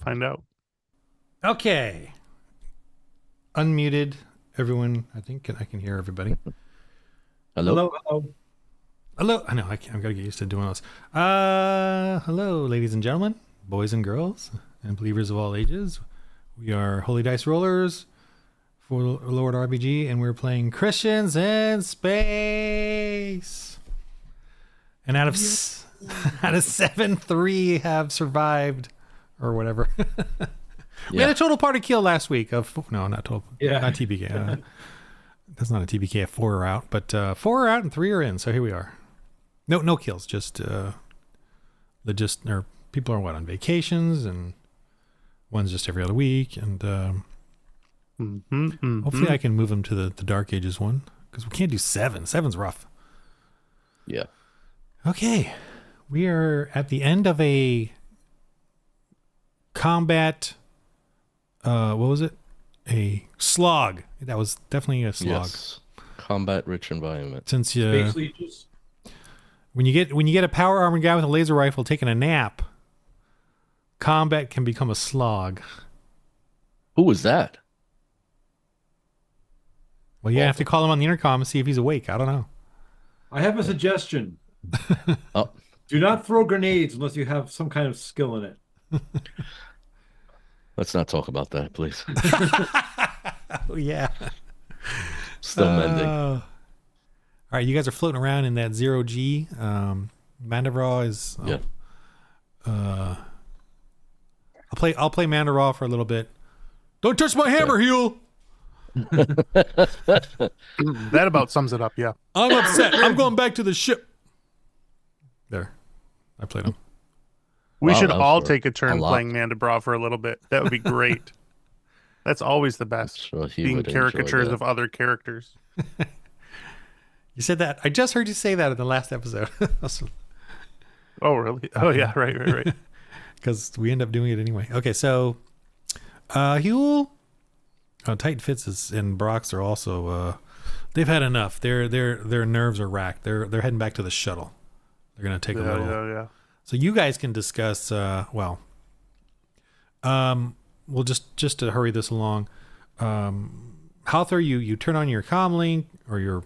find out. Okay. Unmuted, everyone. I think I can hear everybody. Hello? Hello, hello. Hello. I know. I've got to get used to doing those. Hello, ladies and gentlemen, boys and girls, and believers of all ages. We are Holy Dice Rollers for Lord RPG, and we're playing Christians in Space. And out of 7, 3 have survived, or whatever. We had a total party kill last week of not total, not TPK. That's not a TPK. 4 are out, but 4 are out and 3 are in. So here we are. No kills. Just or people are on vacations, and one's just every other week, and hopefully I can move them to the Dark Ages one, because we can't do 7. 7's rough. Yeah. Okay, we are at the end of a combat. What was it? A slog. That was definitely a slog. Yes. Combat-rich environment. Since Space leeches. when you get a power armored guy with a laser rifle taking a nap, combat can become a slog. Who was that? Well, you have to call him on the intercom and see if he's awake. I don't know. I have a suggestion. Oh, Do not throw grenades unless you have some kind of skill in it. let's not talk about that, please. Oh, yeah. Still mending. All right, you guys are floating around in that 0G. Mandevraw is... Yeah. I'll play Mandevraw for a little bit. Don't touch my hammer, Huel! That about sums it up, yeah. I'm upset. I'm going back to the ship. There. I played him. We Wow, should that was all for take a turn a lot. playing Mandabra for a little bit. That would be great. That's always the best. Sure he Being would enjoy caricatures that. of other characters. You said that. I just heard you say that in the last episode. Oh, really? Oh, yeah. Right. Because we end up doing it anyway. Okay, so Huel, Titan Fitz and Brox are also they've had enough. Their nerves are racked. They're heading back to the shuttle. They're gonna take a little. Yeah. So you guys can discuss. Well, just to hurry this along. Halthor, you turn on your comm link or your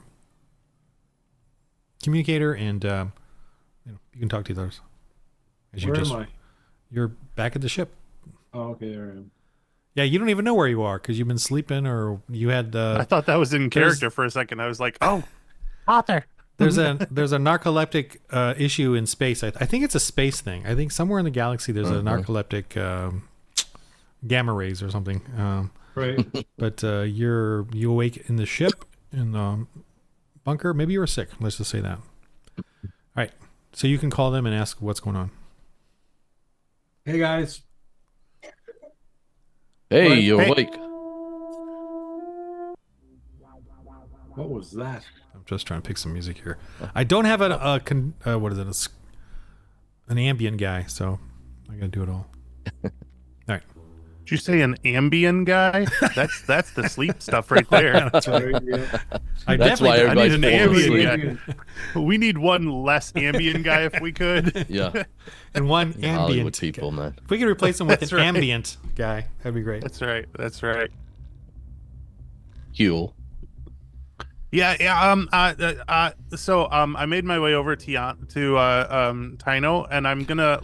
communicator, and you can talk to others. Where am I? You're back at the ship. Oh, okay, there I am. Yeah, you don't even know where you are because you've been sleeping, or you had. I thought that was in character for a second. I was like, oh, author. There's a narcoleptic issue in space. I think it's a space thing. I think somewhere in the galaxy there's a narcoleptic gamma rays or something. Right. But you awake in the ship in the bunker. Maybe you were sick. Let's just say that. All right. So you can call them and ask what's going on. Hey, guys. Hey, What? you're Hey. awake. What was that? I'm just trying to pick some music here. I don't have what is it? An ambient guy, so I gotta do it all. All right. Did you say an Ambien guy? That's the sleep stuff right there. Sorry, yeah. I That's why definitely I need everybody's an falling Ambien asleep. guy. We need one less Ambien guy if we could. Yeah. and one Hollywood ambient people, guy. man. If we could replace him with That's an right. ambient guy, that'd be great. That's right. Huel. Yeah. So I made my way over to Tino, and I'm gonna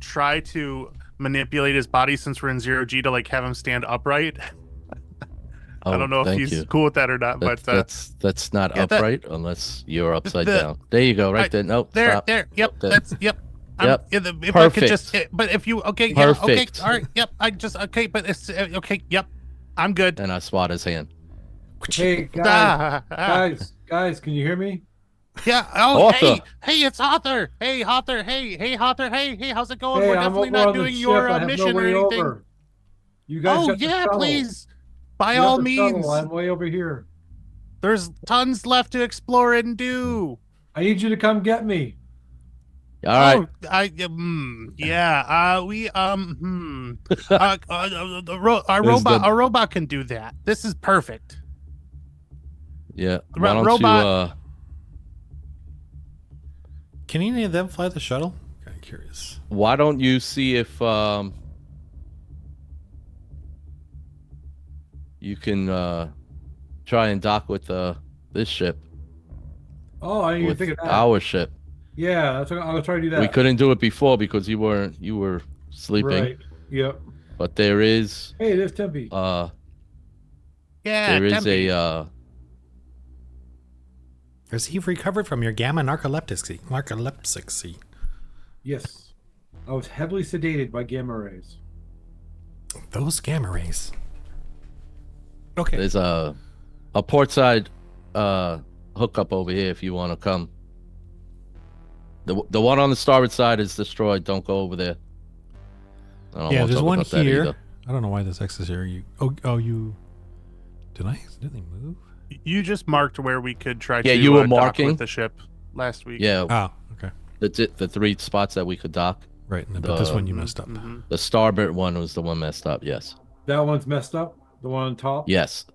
try to manipulate his body since we're in 0G to have him stand upright. Oh, I don't know if thank he's you. cool with that or not, but That's not yeah, upright unless you're upside the- down. There you go, right I- there. Nope. there, stop. there. Yep, There. that's yep. Yep. If I could Perfect. just, but if you okay, yeah, okay, Perfect. all right, yep. I just okay, but it's okay, yep. I'm good. And I swat his hand. Hey, guys. Ah, ah. Guys, can you hear me? Yeah. Oh, Arthur. hey, it's Arthur. Hey, Arthur. Hey, Arthur. Hey, how's it going? Hey, We're I'm definitely over not on the doing ship. your I have mission no or way anything. over. You guys Oh got the yeah, shuttle. please. By You got all the shuttle. means. I'm way over here. There's tons left to explore and do. I need you to come get me. All right. Oh, yeah. Our robot can do that. This is perfect. Yeah. Ro- Why don't robot- Can any of them fly the shuttle? Kind of curious. why don't you see if you can try and dock with this ship, Oh, I didn't even think with of that. our ship. Yeah, I'll try to do We that. couldn't do it before because you were sleeping, Right. Yep. but there is Hey, there's Tempe. uh Yeah, there is a Tempe. Has he recovered from your gamma narcolepsy? Narcolepsy. Yes. I was heavily sedated by gamma rays. Those gamma rays. Okay. there's a portside hookup over here if you want to come. The one on the starboard side is destroyed. Don't go over there. I don't Yeah, want to there's talk one about that here. either. I don't know why this X is here. You. Did I accidentally move? You just marked where we could try Yeah, to you were dock marking. with the ship last week. Yeah, Oh, okay. the 3 spots that we could dock. Right, but this one you Mhm, messed up. mhm. The starboard one was the one messed up. Yes. That one's messed up. The one on top. Yes.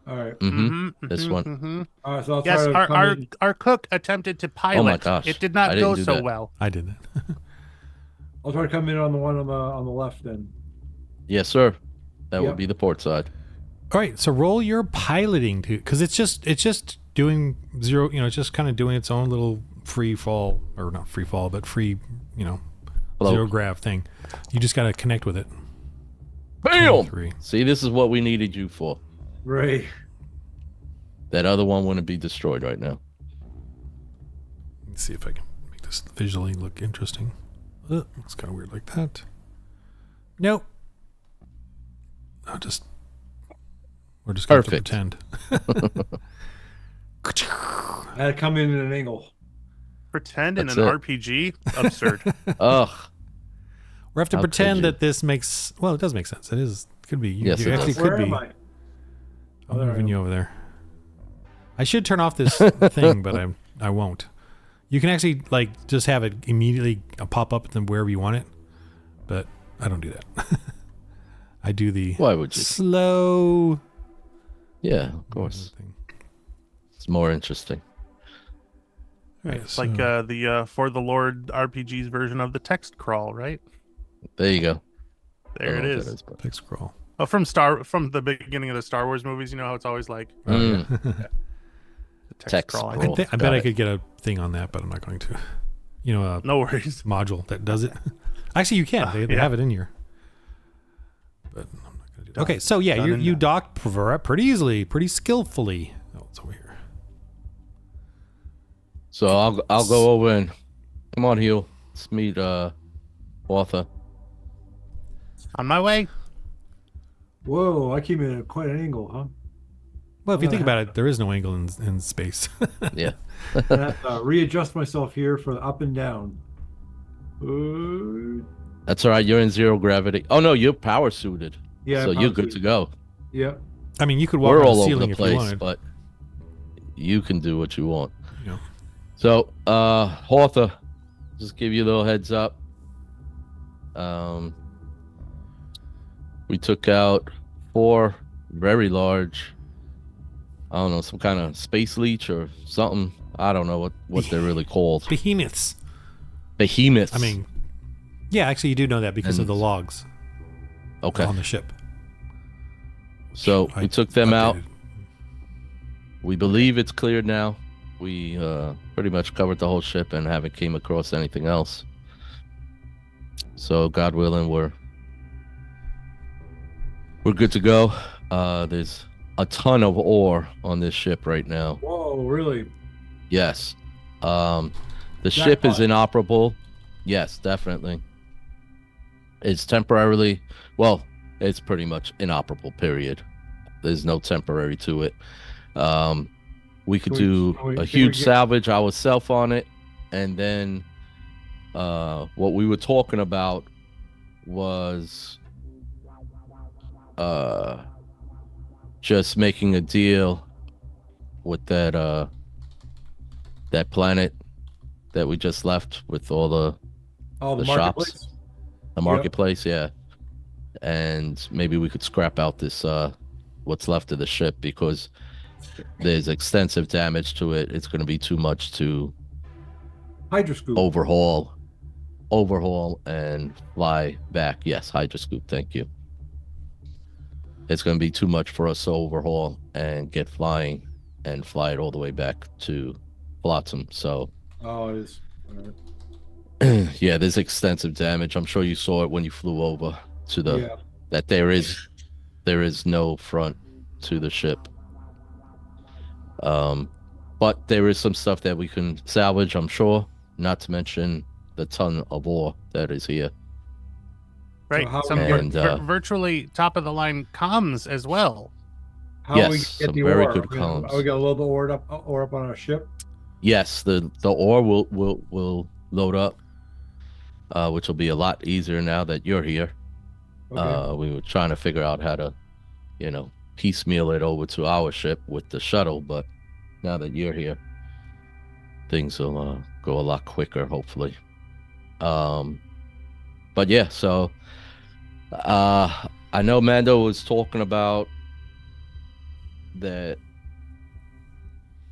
All right. Mm-hmm. This one. All right. So I'll try Yes, to come in. our cook attempted to Oh my pilot. gosh, It did I not didn't go do so that. well. I did that. I'll try to come in on the one on the left then. Yes, sir. That Yep. would be the port side. All right, so roll your piloting to, because it's just doing zero. It's just kind of doing its own little free fall, or not free fall, but free, Hello. zero grav thing. You just got to connect with it. Bam! 23. See, this is what we needed you for. Right. That other one wouldn't be destroyed right now. Let's see if I can make this visually look interesting. It's kind of weird like that. Nope. We're just going to Perfect. pretend. I had to come in at an angle. Pretend in That's an it. RPG? Absurd. Ugh. We have to How could pretend you? that this makes. Well, it does make sense. It is. Could be. Yes, You it actually does. could Where be. am I? I'm Oh, there I moving am. you over there. I should turn off this thing, but I won't. You can actually just have it immediately pop up and wherever you want it, but I don't do that. I do the Why would you? slow Yeah, of course. thing. It's more interesting. All right, It's like the For the Lord RPG's version of the text crawl, right? There you go. There I it don't know what that is. but- pick scroll. Oh, from the beginning of the Star Wars movies, you know how it's always like Oh, yeah. the text, Text crawl. scroll. I bet Got I it. could get a thing on that, but I'm not going to. A No worries. module that does it. Actually, you can. They yeah. have it in here. But I'm not going to do that. Okay, so yeah, Done and you done. docked pretty easily, pretty skillfully. Oh, it's over here. So I'll go over and come on, Hugh. Let's meet Arthur. On my way. Whoa! I came in at quite an angle, huh? Well, if you think about it, there is no angle in space. Yeah. I have to readjust myself here for the up and down. That's all right. You're in 0 gravity. Oh no, you're power suited. Yeah. So you're good to go. Yep. I mean, you could walk We're on all the over ceiling the if you place, wanted. but you can do what you want. You know. So, Arthur, just give you a little heads up. We took out 4 very large, I don't know, some kind of space leech or something. I don't know what they're really called. Behemoths. Behemoths. I mean, yeah, actually, you do know that because of And- the logs okay. on the ship. So I we took them out. updated. We believe it's cleared now. We pretty much covered the whole ship and haven't came across anything else. So God willing, we're good to go. There's a ton of ore on this ship right now. Whoa! Really? Yes. The ship is Jackpot. inoperable. Yes, definitely. It's temporarily, well, it's pretty much inoperable, period. There's no temporary to it. We could do Can we a huge get- salvage ourselves on it. And then what we were talking about was just making a deal with that planet that we just left with all the Oh, the The shops. marketplace. marketplace, yeah. And maybe we could scrap out this what's left of the ship because there's extensive damage to it. It's going to be too much to Hydroscoop. overhaul and fly back. Yes, hydroscoop, thank you. it's going to be too much for us to overhaul and get flying and fly it all the way back to Flotsam. So, Oh, it is. All right. yeah, there's extensive damage. I'm sure you saw it when you flew over to the Yeah. that there is no front to the ship. But there is some stuff that we can salvage, I'm sure. Not to mention the ton of ore that is here. Right. how Some we And virtually top of the line comms as well. How yes, we get some the very ore? good Are comms. we gonna load the ore up on our ship? Yes, the ore will load up, which will be a lot easier now that you're here. Okay. We were trying to figure out how to, piecemeal it over to our ship with the shuttle, but now that you're here, things will go a lot quicker, hopefully. But yeah, so I know Mando was talking about that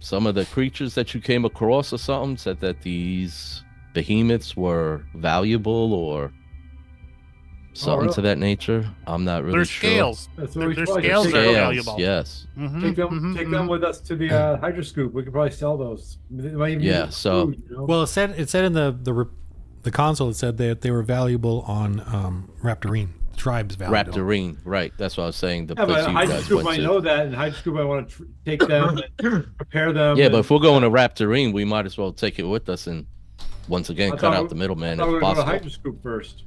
some of the creatures that you came across or something said that these behemoths were valuable or something to Really? that nature. I'm not really Their sure. scales. So Their, we their should probably Their just scales take are them, scales, valuable. yes. take them with us to the hydroscoop. We could probably sell those. They might even use Yeah, it for so food, you know? Well, it said in the console, it said that they were valuable on Raptorine. The tribe's valuable. Raptorine, right? That's what I was saying. The Yeah, place but you guys hydroscoop went might to. know that, and hydroscoop might want to take them, and prepare them. Yeah, but and, if we're going to Raptorine, we might as well take it with us and once again I cut thought out the middleman I thought if we were going to possible. hydroscoop first.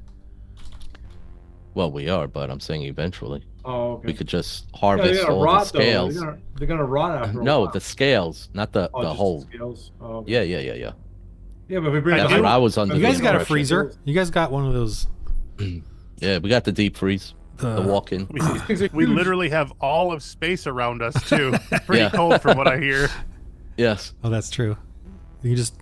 Well, we are, but I'm saying eventually Oh, we okay. could just Yeah, they're harvest gonna all the rot though. scales. They're gonna rot after a No, while. the scales, not the Oh, the just the whole. scales. Oh, okay. Yeah. Yeah, but if we bring That's I what do- I was under You the guys got a impression. freezer. You guys got one of those. Yeah, we got the deep freeze, the walk-in. These things are We huge. literally have all of space around us too. Pretty Yeah. cold from what I hear. Yes, Oh, that's true. You can just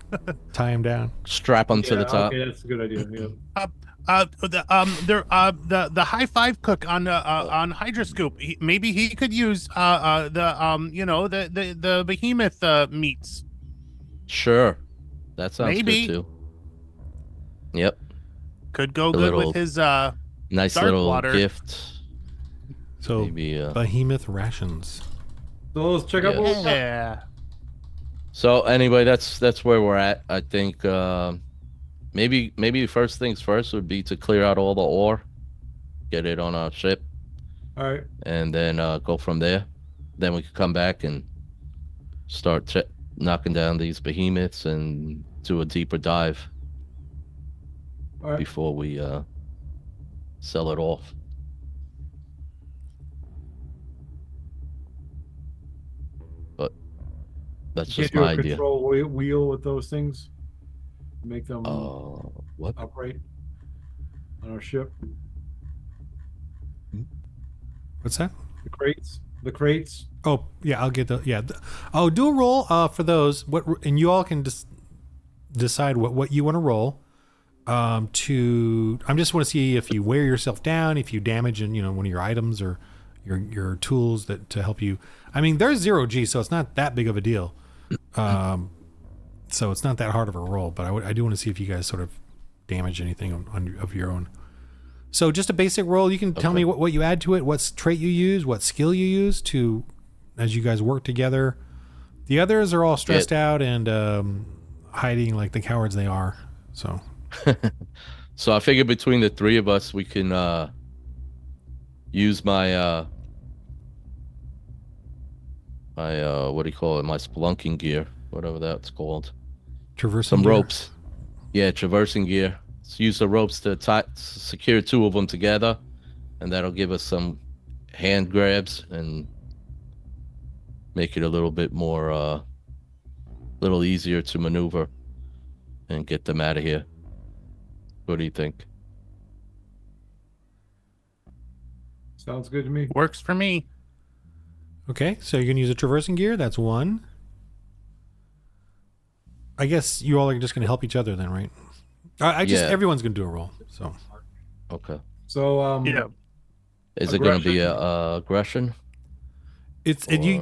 tie them down. strap them to the top. Okay, that's a good idea. Yeah. The high five cook on Hydroscoop. Maybe he could use the behemoth meats. Sure, that sounds Maybe. good too. Yep, Could go A good little with his nice Dark little water. gift. So Maybe. behemoth rations. So let's check out what we got. yeah. So anyway, that's where we're at. I think maybe first things first would be to clear out all the ore, get it on our ship, All right. and then go from there. Then we could come back and start knocking down these behemoths and do a deeper dive All right. before we sell it off. But that's You just can't do my a idea. control wheel with those things. Make them What? upright on our ship. What's that? The crates. The crates. Oh, yeah, I'll get the Oh, do a roll for those. And you all can decide what you want to roll. I just want to see if you wear yourself down, if you damage one of your items or your tools to help you. I mean, there's 0G, so it's not that big of a deal. So it's not that hard of a roll, but I do want to see if you guys sort of damage anything of your own. So just a basic roll. You can tell me what you add to it, what trait you use, what skill you use as you guys work together. The others are all stressed out and hiding like the cowards they are. So So I figure between the three of us, we can use my what do you call it? My spelunking gear, whatever that's called. traversing Some gear. ropes. Yeah, traversing gear. Let's use the ropes to secure two of them together, and that'll give us some hand grabs and make it a little bit more, little easier to maneuver and get them out of here. What do you think? Sounds good to me. Works for me. Okay, so you're gonna use a traversing gear. That's one. I guess you all are just gonna help each other then, right? Yeah. Everyone's gonna do a roll. So Okay. So Yeah. Is it going to be Aggression. a aggression?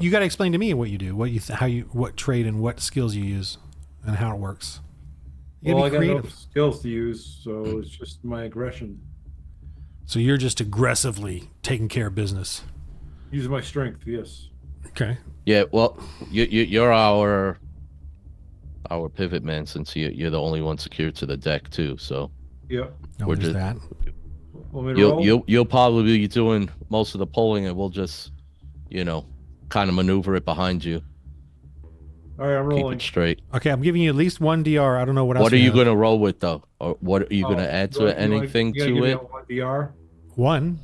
you got to explain to me what you do, what trade and what skills you use, and how it works. You well, I gotta be got no creative. skills to use, so it's just my aggression. So you're just aggressively taking care of business. Using my strength, yes. Okay. Yeah, well, you're our pivot man since you're the only one secured to the deck too. So Yeah. No, we're there's just that. Want me to roll? you'll probably be doing most of the pulling, and we'll just kind of maneuver it behind you, All right, I'm keep rolling. it straight. Okay, I'm giving you at least one DR. I don't know what else What are we you have. gonna roll with though, or what are you gonna add to it? Anything you gotta to give me it? a 1 DR? One.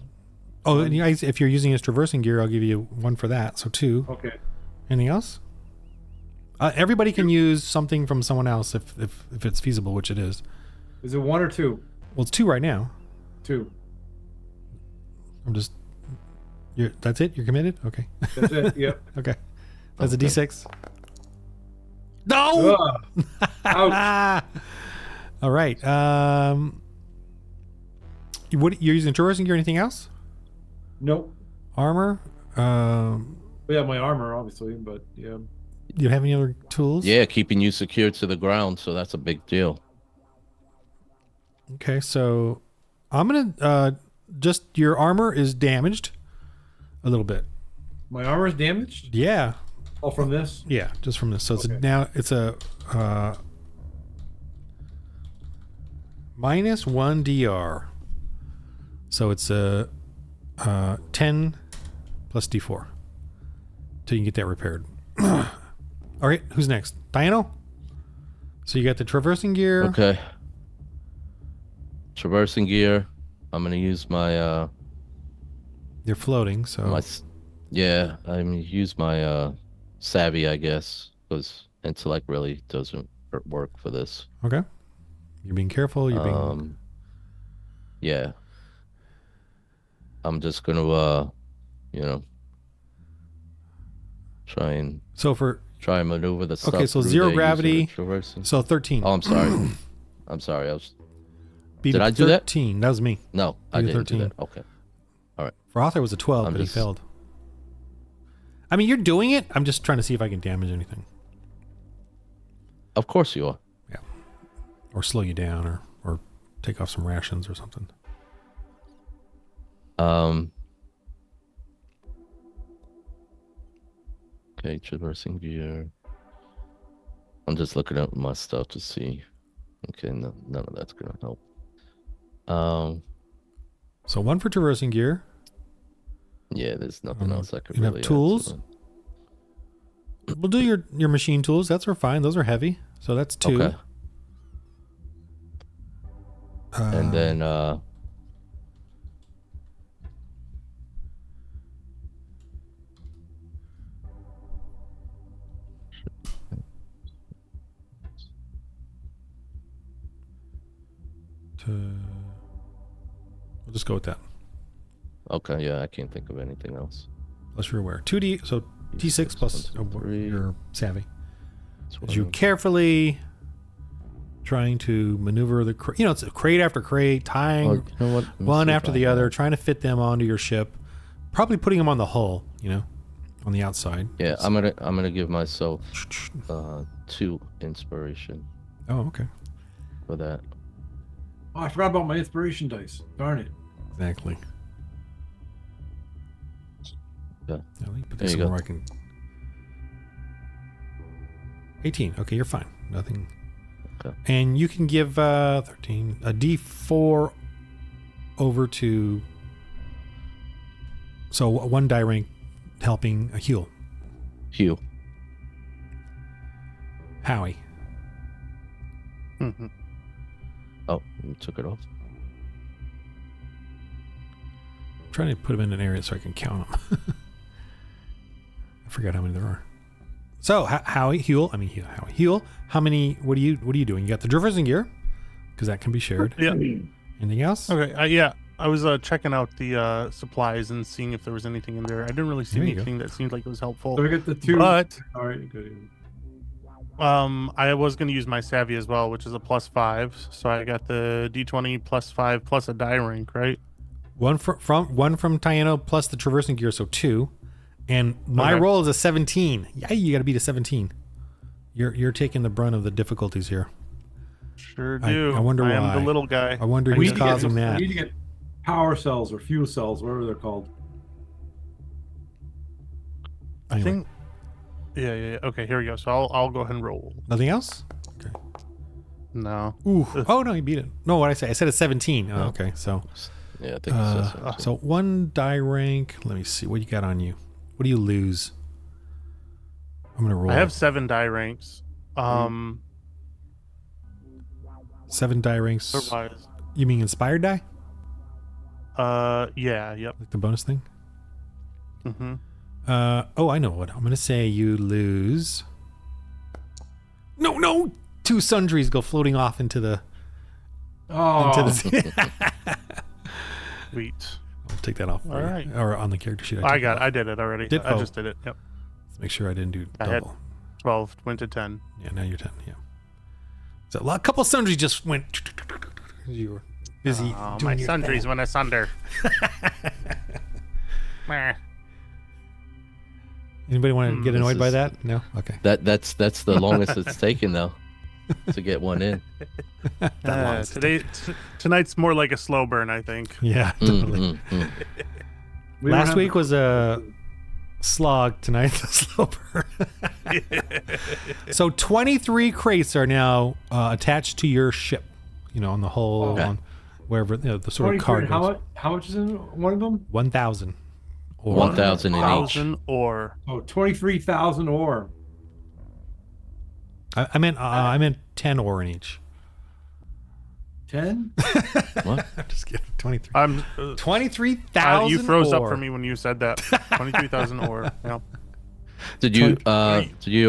Oh, One. and you guys, if you're using his traversing gear, I'll give you one for that. So 2. Okay. Anything else? Everybody can use something from someone else if it's feasible, which it is. Is it 1 or 2? Well, it's 2 right now. 2. I'm just. That's it. You're committed. Okay. That's it. Yep. Okay. That's Okay. a D6. No. Ugh. Ouch. All right. What you're using traversing gear? Anything else? Nope. Armor. But yeah, my armor, obviously, but yeah. Do you have any other tools? Yeah, keeping you secured to the ground, so that's a big deal. Okay, so I'm gonna just your armor is damaged a little bit. My armor is damaged? Yeah, Oh, from this? yeah, just from this. So it's Okay. now it's a -1 DR. So it's a 10 plus D4 till you can get that repaired. All right, who's next? Diano. So you got the traversing gear. Okay. Traversing gear. I'm gonna use my You're floating, so use my savvy, I guess, because intellect really doesn't work for this. okay. You're being careful. You're being Yeah. I'm just gonna try and maneuver the stuff. Okay, so through 0 there using the gravity. traversing. So 13. Oh, I'm sorry. I'm sorry. Beat did it I to do that? 13. That was me. No, I You did didn't do 13. that. Okay. For Arthur it was a 12, I'm but just- he failed. I mean, you're doing it. I'm just trying to see if I can damage anything Of course you are. or slow you down or take off some rations or something. Okay, traversing gear. I'm just looking at my stuff to see. Okay, no, none of that's gonna help. So 1 for traversing gear. Yeah, there's nothing else I could you have really add to tools? it. We'll do your machine tools. That's fine. Those are heavy. So that's 2. Okay. And then we'll just go with that. okay, yeah, I can't think of anything else. Plus you're aware. 2D, so D6 plus 1, 2, 3, your savvy. As 12. you carefully trying to maneuver the it's a crate after crate, tying Oh, you know what? Let me one see if after I the have- other, trying to fit them onto your ship, probably putting them on the hull, on the outside. Yeah, I'm gonna give myself 2 inspiration Oh, okay. for that. Oh, I forgot about my inspiration dice. Darn it. Exactly. Yeah. Now, let me put There this you go. somewhere I can. 18. Okay, you're fine. Nothing. Okay. And you can give 13 a D4 over to. So 1 die rank helping a heal. Hugh. Howie. Mhm. Oh, you took it off. I'm trying to put them in an area so I can count them. I forgot how many there are. So Howie, Huel. How many? What are you doing? You got the traversing gear because that can be shared. Yeah. Anything else? Okay. Yeah. I was checking out the supplies and seeing if there was anything in there. I didn't really see There you go. anything that seemed like it was helpful. So we get the 2. But All right, good. I was going to use my savvy as well, which is a +5. So I got the D20 +5 plus a die rank, right? One from Tiano plus the traversing gear, so 2. And my Okay. roll is a 17. Yeah, you got to beat a 17. You're taking the brunt of the difficulties here. Sure I do. wonder I am why. the little guy. I wonder I who's need to get causing some- that. We need to get power cells or fuel cells, whatever they're called. I Anyway. think. Yeah. Okay, here we go. So I'll go ahead and roll. Nothing else? Okay. No. Ooh. Oh no, you beat it. No, what did I say? I said a 17. Oh, okay. So Yeah, I think it says so. so 1 die rank. Let me see what you got on you. What do you lose? I'm gonna roll. I have 7 die ranks. 7 die ranks. Surprise. You mean inspired die? Yeah. Yep. Like the bonus thing? Mm-hmm. Oh, I know what. I'm gonna say you lose. No, 2 sundries go floating off into the Oh, Sweet. I'll take that off. for All you. right. Or on the character sheet. I took got. that I off. did it already. Did- I oh. just did it. Yep. Let's make sure I didn't do I had- double. 12 went to 10. Yeah, now you're 10. Yeah. So a couple sundries just went. You were busy Oh, doing my your sundries thing. went asunder. Meh. Anybody want to get this annoyed by is- that? No. Okay. That's the longest it's taken though to get one in. longest. Tonight's more like a slow burn, I think. Yeah. Totally. we don't Last have week the- was a slog. Tonight the slow burn. So 23 crates are now attached to your ship. You know, on the whole, Okay. on wherever the sort of 23, cargo. how much is in one of them? 1,000. Or 1,000 in each. 1,000 or Oh, 23,000 ore. I meant 10 ore in each. 10? What? I'm just kidding. 23. I'm 23,000. you froze ore. up for me when you said that. 23,000 or yeah. Did you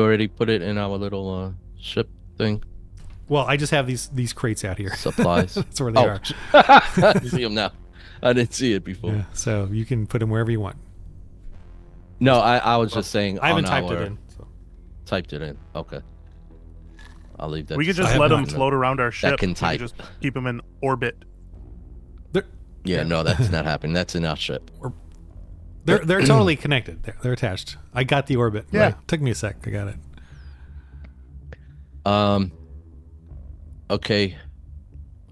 already put it in our little ship thing? Well, I just have these crates out here. Supplies. That's where they are. I see them now. I didn't see it before. Yeah, so you can put them wherever you want. No, I was just saying. I haven't on typed it our- in. So. Typed it in. Okay. I'll leave that. We could to just have let not them done float around our ship. can We could type. just keep them in orbit. Yeah, no, that's not happening. That's in our ship. They're totally connected. They're attached. I got the orbit. Yeah. Right. Took me a sec. I got it. Okay.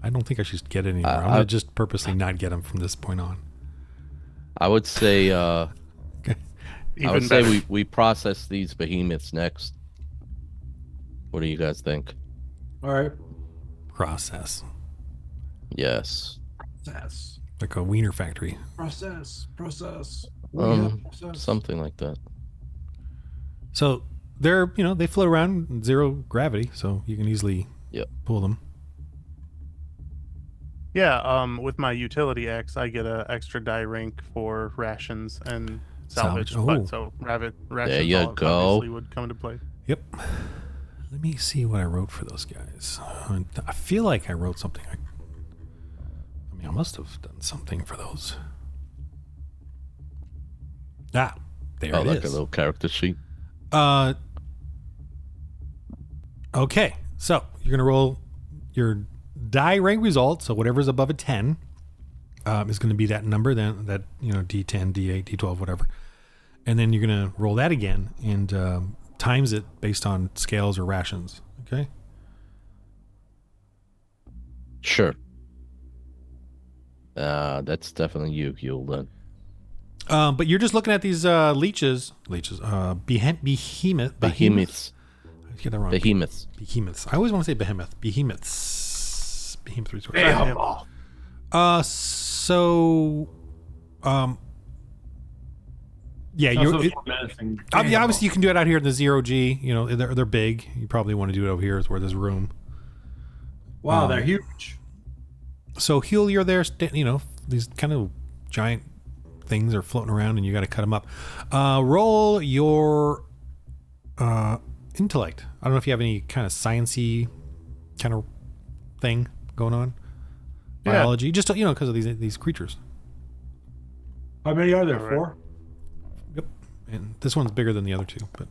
I don't think I should get it anymore. I'm I- gonna just purposely not get them from this point on. I would say. Okay. Even I would say better. we process these behemoths next. What do you guys think? All right. Process Yes. Process. like a wiener factory. Process. Something like that. So they're they float around in 0 gravity, so you can easily Yep. pull them. Yeah, with my utility X, I get a extra die rank for rations and salvage. Salvage. Oh. But so rations you all- go. obviously would come into play. Yep. Let me see what I wrote for those guys. I feel like I wrote something. I mean, I must have done something for those. Ah, there it Like is. a little character sheet. Okay, so you're gonna roll your die rank result. So whatever's above a 10 is going to be that number. Then that D10, D8, D12, whatever, and then you're gonna roll that again and times it based on scales or rations. Okay. Sure. That's definitely you, Yul, then. But you're just looking at these leeches. Behemoth. Behemoths. I get that wrong. Behemoths. Behemoths. I always want to say behemoth. Behemoths. Behemoth resource. Damn. So, yeah, you're. Obviously, you can do it out here in the 0G. They're big. You probably want to do it over here, where there's room. Wow, they're huge. So, Huel, you're there. These kind of giant things are floating around, and you got to cut them up. Roll your intellect. I don't know if you have any kind of sciencey kind of thing going on. Yeah. Biology, just because of these creatures. How many are there? All right. 4? Yep. And this one's bigger than the other 2, but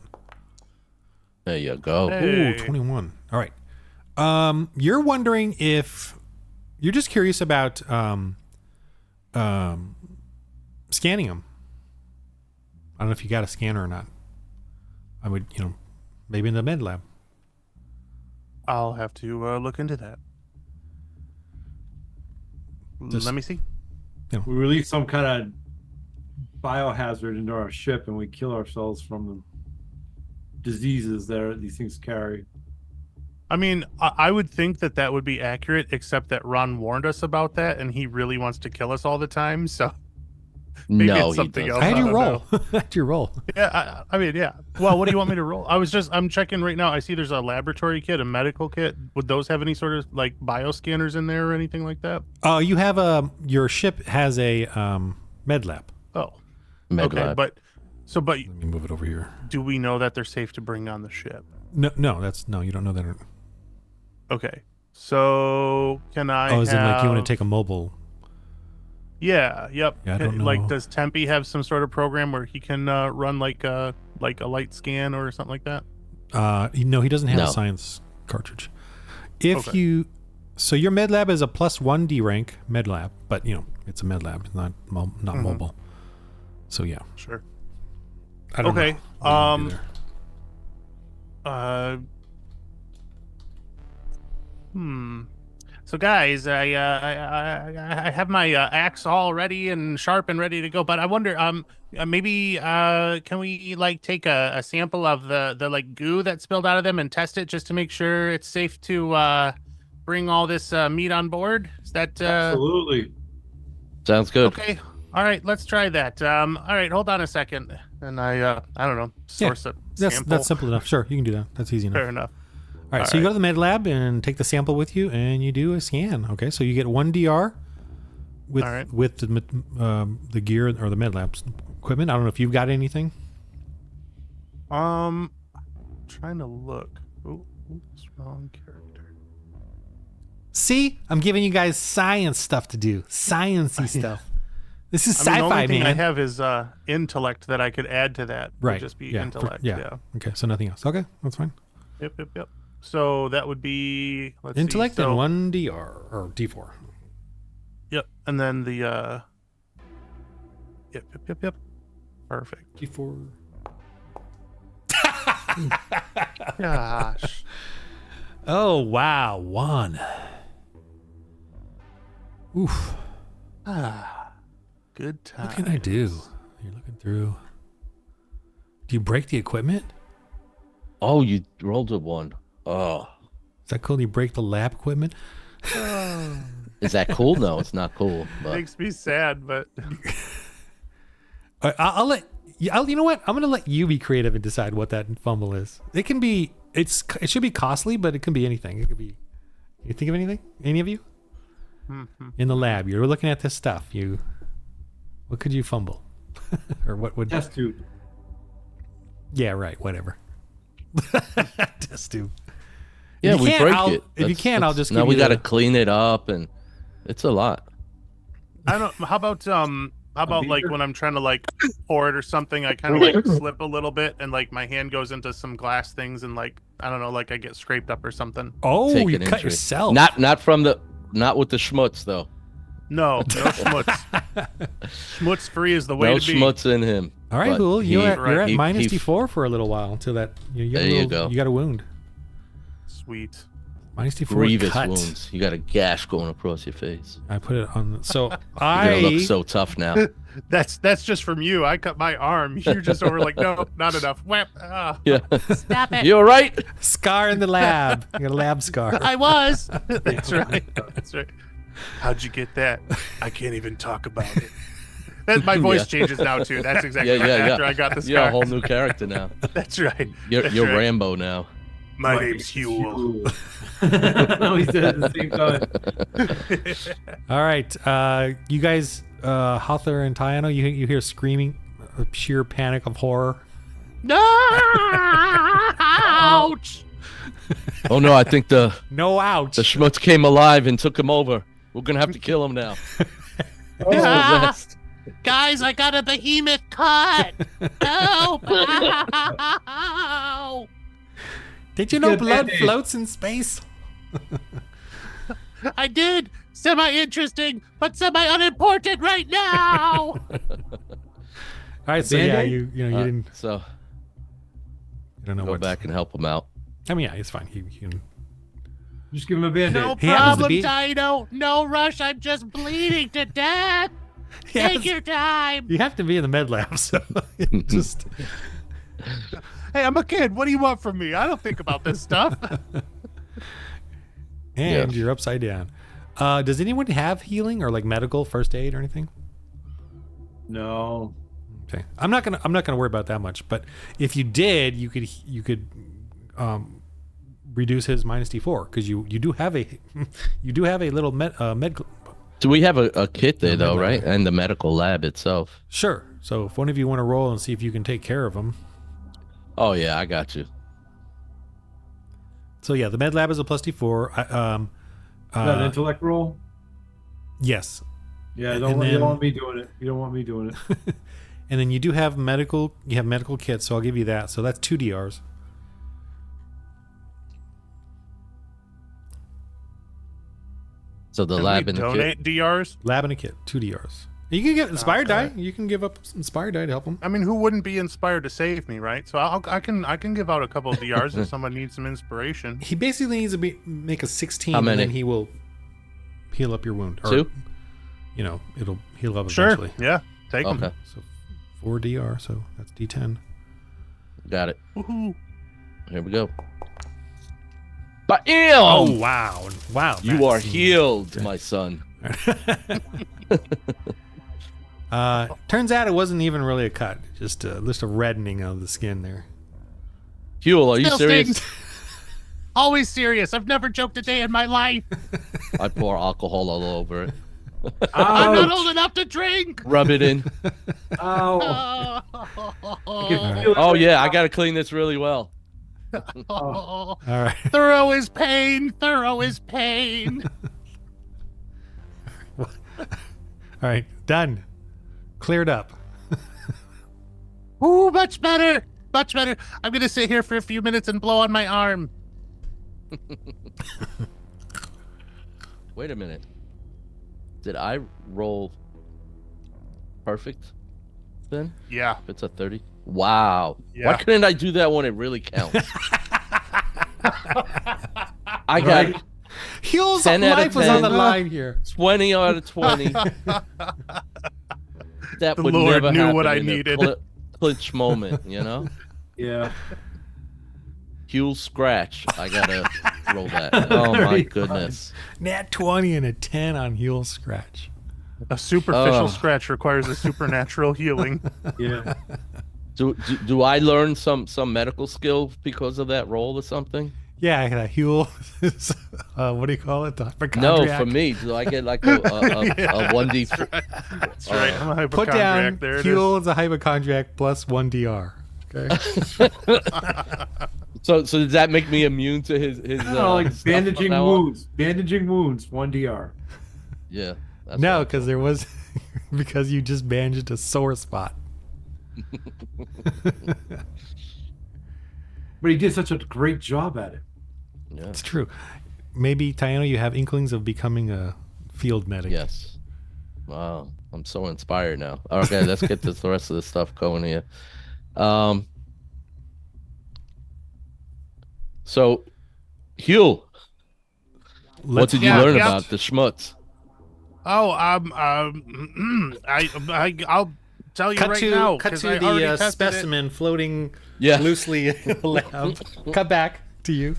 There you go. Hey. ooh, 21. All right. You're wondering if you're just curious about scanning them. I don't know if you got a scanner or not. I would, maybe in the med lab. I'll have to look into that. Just- Let me see. We release some kind of biohazard into our ship and we kill ourselves from the diseases that these things carry. I mean, I would think that that would be accurate, except that Ron warned us about that, and he really wants to kill us all the time. So maybe No, it's he something doesn't. else. I had you don't roll. know. I had you roll. Yeah, I mean, yeah. Well, what do you want me to roll? I'm checking right now. I see there's a laboratory kit, a medical kit. Would those have any sort of like bioscanners in there or anything like that? You have your ship has a med lab. Oh, Med okay. lab. But Let me move it over here. do we know that they're safe to bring on the ship? No, you don't know that. Okay. So can I? Oh, is it like you want have- to take a mobile? Yeah. Yep. Yeah, I don't Like, know. does Tempe have some sort of program where he can run like a light scan or something like that? No, he doesn't have No. a science cartridge. If Okay. so your med lab is a +1 D rank med lab, but it's a med lab, it's not Mm-hmm. mobile. So yeah. Sure. I don't Okay. know what you do there. So guys, I have my axe all ready and sharp and ready to go, but I wonder, maybe can we like take a sample of the like goo that spilled out of them and test it just to make sure it's safe to bring all this meat on board? Is that Absolutely. Sounds good. okay? All right, let's try that. All right, hold on a second, and I don't know, source a sample. That's simple enough. Sure, you can do that. That's easy enough. Fair enough. All right, so you go to the med lab and take the sample with you, and you do a scan. Okay, so you get 1 DR with All right. with the gear or the med lab's equipment. I don't know if you've got anything. Trying to look. Ooh, oops, wrong character. See, I'm giving you guys science stuff to do, sciencey stuff. This is I mean, the sci-fi, only thing man. I have is intellect that I could add to that. Right. Would just be Yeah, intellect. yeah. Yeah. Okay, so nothing else. Okay, that's fine. Yep. So that would be Intellect see, so, and 1 DR or D4. Yep. And then the Yep. Perfect. D4. Gosh. Oh wow, 1. Oof. Good time. What can I do? You're looking through. Do you break the equipment? Oh, you rolled a 1. Oh, Is that cool? Do you break the lab equipment? is that cool? No, it's not cool. But Makes me sad, but I'll let you. You know what? I'm gonna let you be creative and decide what that fumble is. It can be. It should be costly, but it can be anything. It could be. You think of anything? Any of you? In the lab, you're looking at this stuff. What could you fumble? Or what would? Test tube. Yeah, right. Whatever. Test tube. yeah, If you we can't, break I'll- it. if you can, I'll just now give we you got to the- clean it up, and it's a lot. I don't. How about like beaker? when I'm trying to like pour it or something, I kind of like slip a little bit and like my hand goes into some glass things and like I don't know, like I get scraped up or something. Oh, Take you an cut injury. yourself. Not with the schmutz though. No schmutz. Schmutz free is the way No to be. schmutz in him. All right, But Hul, you're at he- minus he- D4 for a little while until that. There you go. You got a wound. Sweet. Minus D4 Grievous cut. wounds. You got a gash going across your face. I put it on. So You're gonna look so tough now. That's just from you. I cut my arm. You're just over like, no, not enough. Whap. Yeah. Stop it. You all right? scar in the lab. You got a lab scar. I was. That's right. That's right. How'd you get that? I can't even talk about it. My voice Yeah. changes now too. That's exactly Yeah, right. yeah, After yeah. I got the You're a scar. whole new character now. That's right. You're That's you're right. Rambo now. My name's Huel. No, he said at the same time. All right, you guys, Hawthor and Tiano, you hear screaming, sheer panic of horror. No! Ouch! Oh no, I think the No, ouch. schmutz came alive and took him over. We're gonna have to kill him now. Possessed. Guys, I got a behemoth cut. Help! Ow! Did you know Good blood Band-Aid. floats in space? I did. Semi-interesting, but semi-unimportant right now. All right, so yeah, Band-Aid? you didn't. So You don't know go what. back and help him out. I mean, yeah, it's fine. He can. Just give him a band-aid. No He happens to problem, be- Dino. No rush. I'm just bleeding to death. Take your time. You have to be in the med lab, so just Hey, I'm a kid. What do you want from me? I don't think about this stuff. and you're upside down. Does anyone have healing or like medical first aid or anything? No. Okay, I'm not gonna worry about that much. But if you did, you could reduce his minus D4 because you do have a little med. Do we have a kit there, The med though, lab. right? And the medical lab itself. Sure. So if one of you want to roll and see if you can take care of him. Oh, yeah, I got you. So yeah, the med lab is a plus D4. Is that an intellect roll? Yes. Yeah, and you then- don't want me doing it. You don't want me doing it. And then you do have medical. You have medical kits, so I'll give you that. So that's 2 DRs. So the Can lab we and the kit. donate DRs? Lab and a kit, 2 DRs. You can get inspired Okay. die. You can give up inspired die to help him. I mean, who wouldn't be inspired to save me, right? So I can give out a couple of DRs if someone needs some inspiration. He basically needs to make a 16, How and many? then he will heal up your wound. Or, 2? You know, it'll heal up Sure. eventually. Yeah. Take them. Okay, So 4 DR, so that's D10. got it. Woohoo. Here we go. Bam! Oh wow! Wow! You are that's- healed, my son. Turns out it wasn't even really a cut, just a reddening of the skin there. Huel, are you Still serious? stings. Always serious. I've never joked a day in my life. I pour alcohol all over it. I'm not Ouch. old enough to drink. Rub it in. Ow. I can feel it Oh right yeah, now. I gotta clean this really well. All right. Thorough is pain. Thorough is pain. All right. Done. Cleared up. Ooh, much better. Much better. I'm gonna sit here for a few minutes and blow on my arm. Wait a minute. Did I roll perfect then? Yeah. If it's a 30? Wow. Yeah. Why couldn't I do that when it really counts? I got Right. Huel's 10 out of life was on the 10. line here. 20 out of 20. That The would Lord never knew happen what I in a needed. clinch moment, you know? Yeah. Huel scratch. I gotta roll that. Oh my Very goodness. Nat 20 and a 10 on Huel's scratch. A superficial Oh. scratch requires a supernatural healing. Yeah. Do I learn some medical skill because of that roll or something? Yeah, Huel is, what do you call it? The No, hypochondriac? for me, do I get like a 1d? That's right. I'm a Put hypochondriac. down There it is. Huel is a hypochondriac plus 1 DR. Okay. So does that make me immune to his No, like stuff from bandaging now on? wounds. Bandaging wounds. 1 DR. Yeah. That's No, what- because there was because you just bandaged a sore spot. But he did such a great job at it. yeah. It's true. Maybe Tiano, you have inklings of becoming a field medic. Yes. Wow. I'm so inspired now. Okay, let's get the rest of the stuff going here. So, Huel, what Let's did you Yeah, learn yeah. about the schmutz? Oh, I'll tell you cut right to now. cut 'cause to I already the tested it. specimen floating Yeah. loosely in the lab. Cut back to you.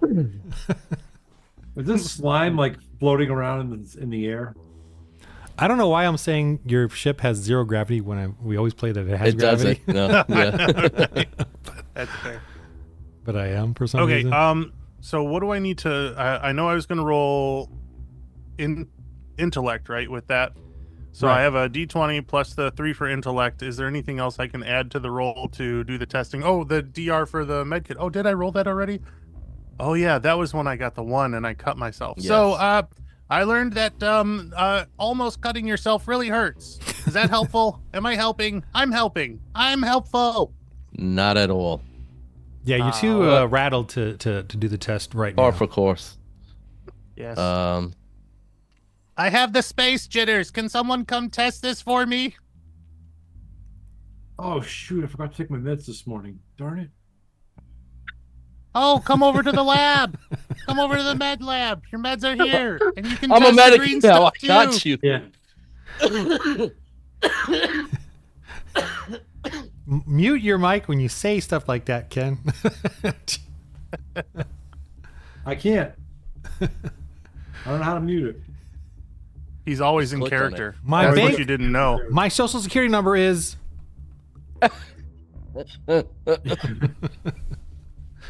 Is this slime like floating around in the air? I don't know why I'm saying your ship has 0 gravity when we always play that it has It gravity. doesn't. No. Yeah. That's fair. But I am for some Okay. reason. So what do I need to? I know I was going to roll intellect, right? With that. So Right. I have a D20 plus the 3 for intellect. Is there anything else I can add to the roll to do the testing? Oh, the DR for the medkit. Oh, did I roll that already? Oh yeah, that was when I got the 1 and I cut myself. So Yes. I learned that almost cutting yourself really hurts. Is that helpful? Am I helping? I'm helping. I'm helpful. Not at all. Yeah, you're too rattled to do the test right now. Par for course. Yes. I I have the space jitters. Can someone come test this for me? Oh shoot! I forgot to take my meds this morning. Darn it! Oh, come over to the lab. Come over to the med lab. Your meds are here, and you can. I'm a test the medic green now. I stuff, got too. you. Yeah. Mute your mic when you say stuff like that, Ken. I can't. I don't know how to mute it. He's always Just in click on it. character. My That's bank- what you didn't know. My social security number is.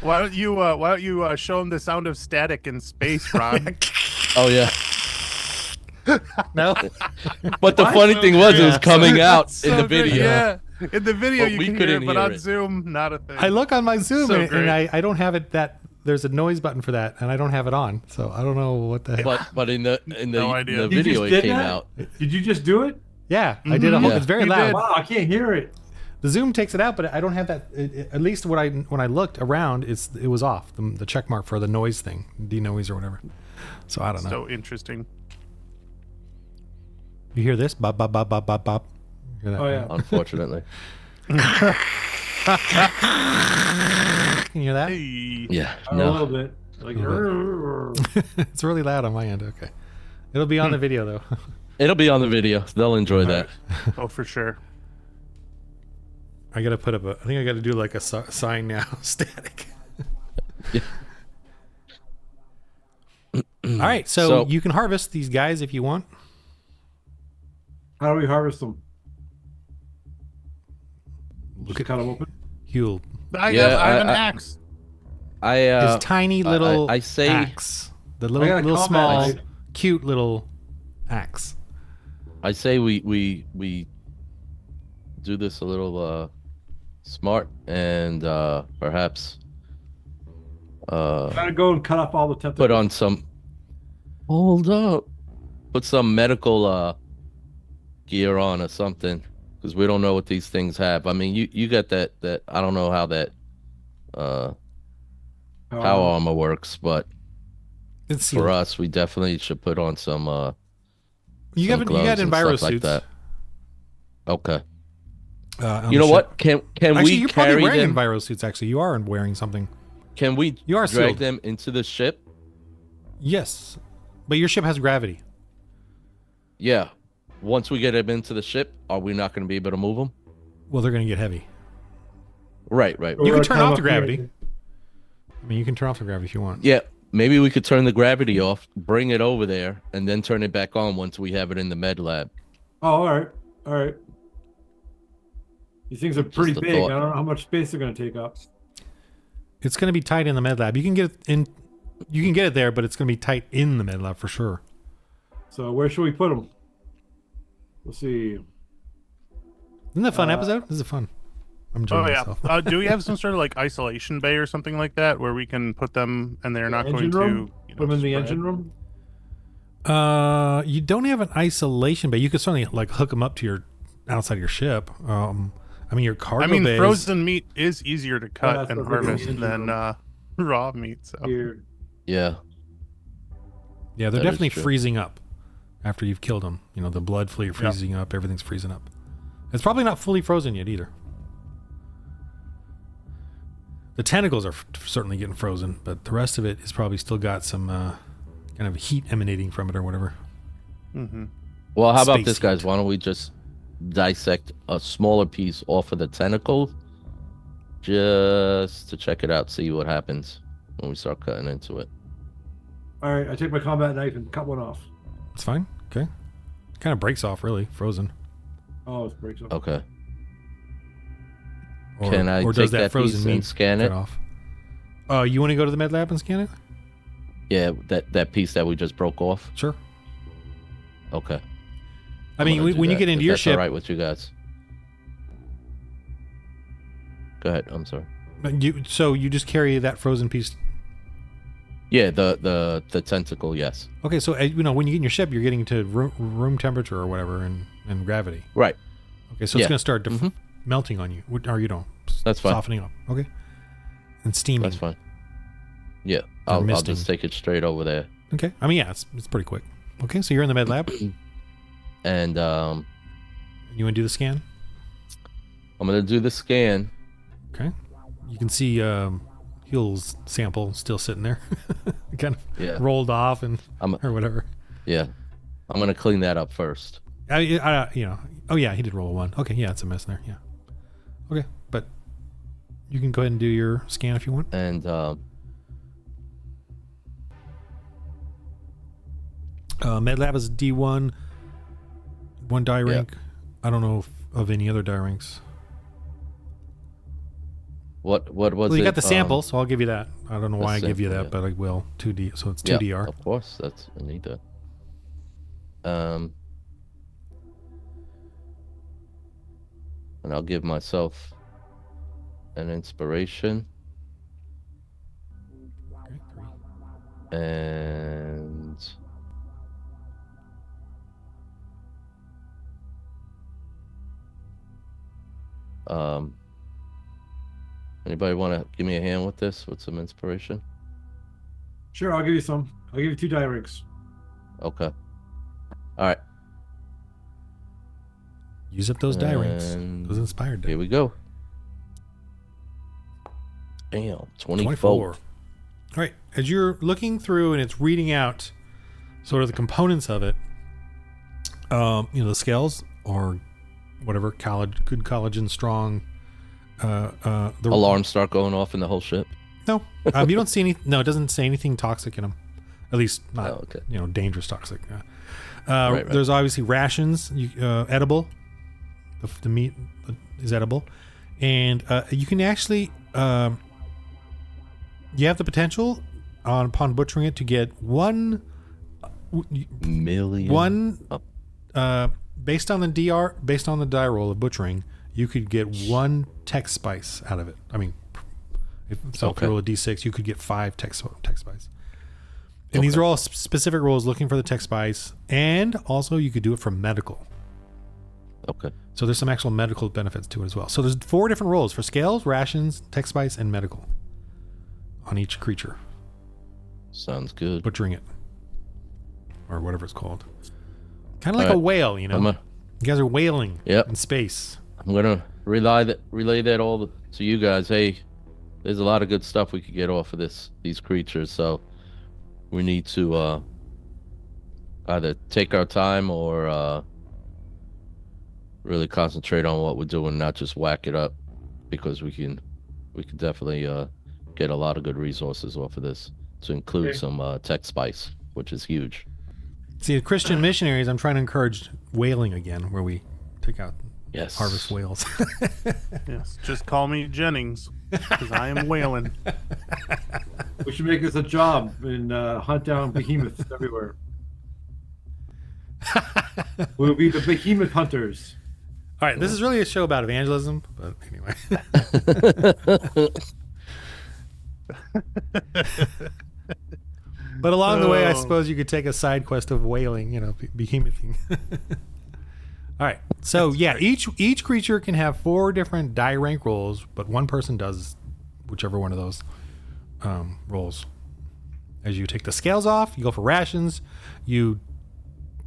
Why don't you show him the sound of static in space, Ron? Oh yeah. No. But the funny thing was, it was coming out in the So great, video. Yeah, in the video But you we can hear couldn't it, but hear on it. Zoom, not a thing. I look on my Zoom So and great. I don't have it that there's a noise button for that, and I don't have it on, so I don't know what the heck. But in the No idea. the You video just it did came that? out. Did you just do it? Yeah, I did a whole. Yeah. It's very You loud. did. Wow, I can't hear it. The Zoom takes it out, but I don't have that. At least when I looked around, it was off the check mark for the noise thing, denoise or whatever. So I don't know. So interesting. You hear this? Bop bop bop bop bop bop. Hear that? Oh yeah. Unfortunately. Can you hear that? Hey. Yeah. A No. little bit. Like. It's really loud on my end. Okay, it'll be on the video though. It'll be on the video. They'll enjoy that. Oh, for sure. I gotta put up I think I gotta do like a sign now. Static. Yeah. All right, so So- you can harvest these guys if you want. How do we harvest them? Look Just at cut them open. Huel. I Yeah, have an I- axe. His tiny little I say axe. The I little got a little combat small, knife. cute little axe. I say we do this a little smart and perhaps Gotta go and cut off all the tentacles. put on some hold up. Put some medical gear on or something. Because we don't know what these things have. I mean you got that I don't know how that how armor works, but It's for sealed. us we definitely should put on some You some got gloves and enviro stuff like suits. that. Okay. On You the know what? ship. Can Actually, we you're probably carry wearing them? enviro suits. Actually, you are wearing something. Can we You are drag sealed. them into the ship? Yes, but your ship has gravity. Yeah. Once we get them into the ship, are we not going to be able to move them? Well, they're going to get heavy. Right. You We're can gonna turn come off up the gravity. here. I mean, you can turn off the gravity if you want. Yeah. Maybe we could turn the gravity off, bring it over there, and then turn it back on once we have it in the med lab. Oh, all right, all right. These things are pretty a big. thought. I don't know how much space they're gonna take up. It's going to be tight in the med lab. You can get it in. You can get it there, but it's going to be tight in the med lab for sure. So where should we put them? Let's see. Isn't that a fun episode? This is fun. I'm enjoying Oh yeah. myself. Do we have some sort of like isolation bay or something like that where we can put them and they're not going Engine to room? you know, Put them in the spread? engine room. You don't have an isolation bay. You could certainly like hook them up to your outside of your ship. I mean, your cargo I mean, bay. frozen meat is easier to cut that's and what we're harvest doing. than raw meat. So Here. Yeah. Yeah, they're That is definitely true. freezing up after you've killed them. You know, the blood freezing up. Everything's freezing up. It's probably not fully frozen yet either. The tentacles are certainly getting frozen, but the rest of it is probably still got some kind of heat emanating from it or whatever. hmm Well, how about Space this, guys? heat. Why don't we just dissect a smaller piece off of the tentacle just to check it out, see what happens when we start cutting into it. All right, I take my combat knife and cut one off. It's fine. Okay. Kind of breaks off, really. Frozen. Oh, it breaks off. Okay. Or, Can I or take does that that frozen piece meat and scan cut it? off? You want to go to the med lab and scan it? Yeah, that piece that we just broke off. Sure. Okay. I I'm mean, gonna do when you that, get into if your that's ship, all right with you guys. Go ahead. I'm sorry. so you just carry that frozen piece. Yeah, the tentacle. Yes. Okay, so you know when you get in your ship, you're getting to room temperature or whatever, and gravity. Right. Okay, so Yeah. it's going to start Mhm. melting on you, or you don't. That's fine. Softening up. Okay. And steaming. That's fine. Yeah, I'll misting. just take it straight over there. Okay. I mean, yeah, it's pretty quick. Okay, so you're in the med lab. And You want to do the scan? I'm gonna do the scan. Okay. You can see Huel's sample still sitting there, kind of Yeah. rolled off and I'm or whatever. yeah. I'm gonna clean that up first. Oh yeah, he did roll a 1. Okay, yeah, it's a miss there. Yeah. Okay, but you can go ahead and do your scan if you want. And Medlab is D1, 1 die rank. I don't know of any other die ranks. what was Well, you it? got the sample, so I'll give you that. I don't know the why I give you sample, that, but I will. 2D, so it's Yeah, 2DR. of course, I need that. And I'll give myself an inspiration. Okay, 3. And anybody want to give me a hand with this with some inspiration? Sure, I'll give you some. I'll give you 2 die ranks. Okay. All right. Use up those die ranks. And Those inspired die. here we go. Damn, 24. All right. As you're looking through and it's reading out sort of the components of it, the scales or whatever, good collagen, strong. The Alarms start going off in the whole ship. No, you don't see any. No, it doesn't say anything toxic in them. At least not, okay. Dangerous toxic. Right. There's obviously rations, edible. The meat is edible, and you can actually. You have the potential, upon butchering it, to get 1 million. Based on the die roll of butchering, you could get 1 tech spice out of it. I mean, if you roll a d6, you could get 5 tech spice. And these are all specific rolls looking for the tech spice, and also you could do it for medical. Okay. So there's some actual medical benefits to it as well. So there's 4 different rolls for scales, rations, tech spice, and medical on each creature. Sounds good. Butchering it, or whatever it's called. Kind of like a whale, you guys are whaling in space. I'm gonna relay that all to you guys. Hey, there's a lot of good stuff we could get off of these creatures, so we need to either take our time or really concentrate on what we're doing, not just whack it up, because we can definitely get a lot of good resources off of this, to include some tech spice, which is huge. See, the Christian missionaries, I'm trying to encourage whaling again, where we take out harvest whales. Yes, just call me Jennings, because I am whaling. We should make this a job and hunt down behemoths everywhere. We'll be the behemoth hunters. All right, this is really a show about evangelism, but anyway. But along the way, I suppose you could take a side quest of whaling, behemothing. All right, so each creature can have 4 different die rank rolls, but one person does whichever one of those rolls. As you take the scales off, you go for rations, you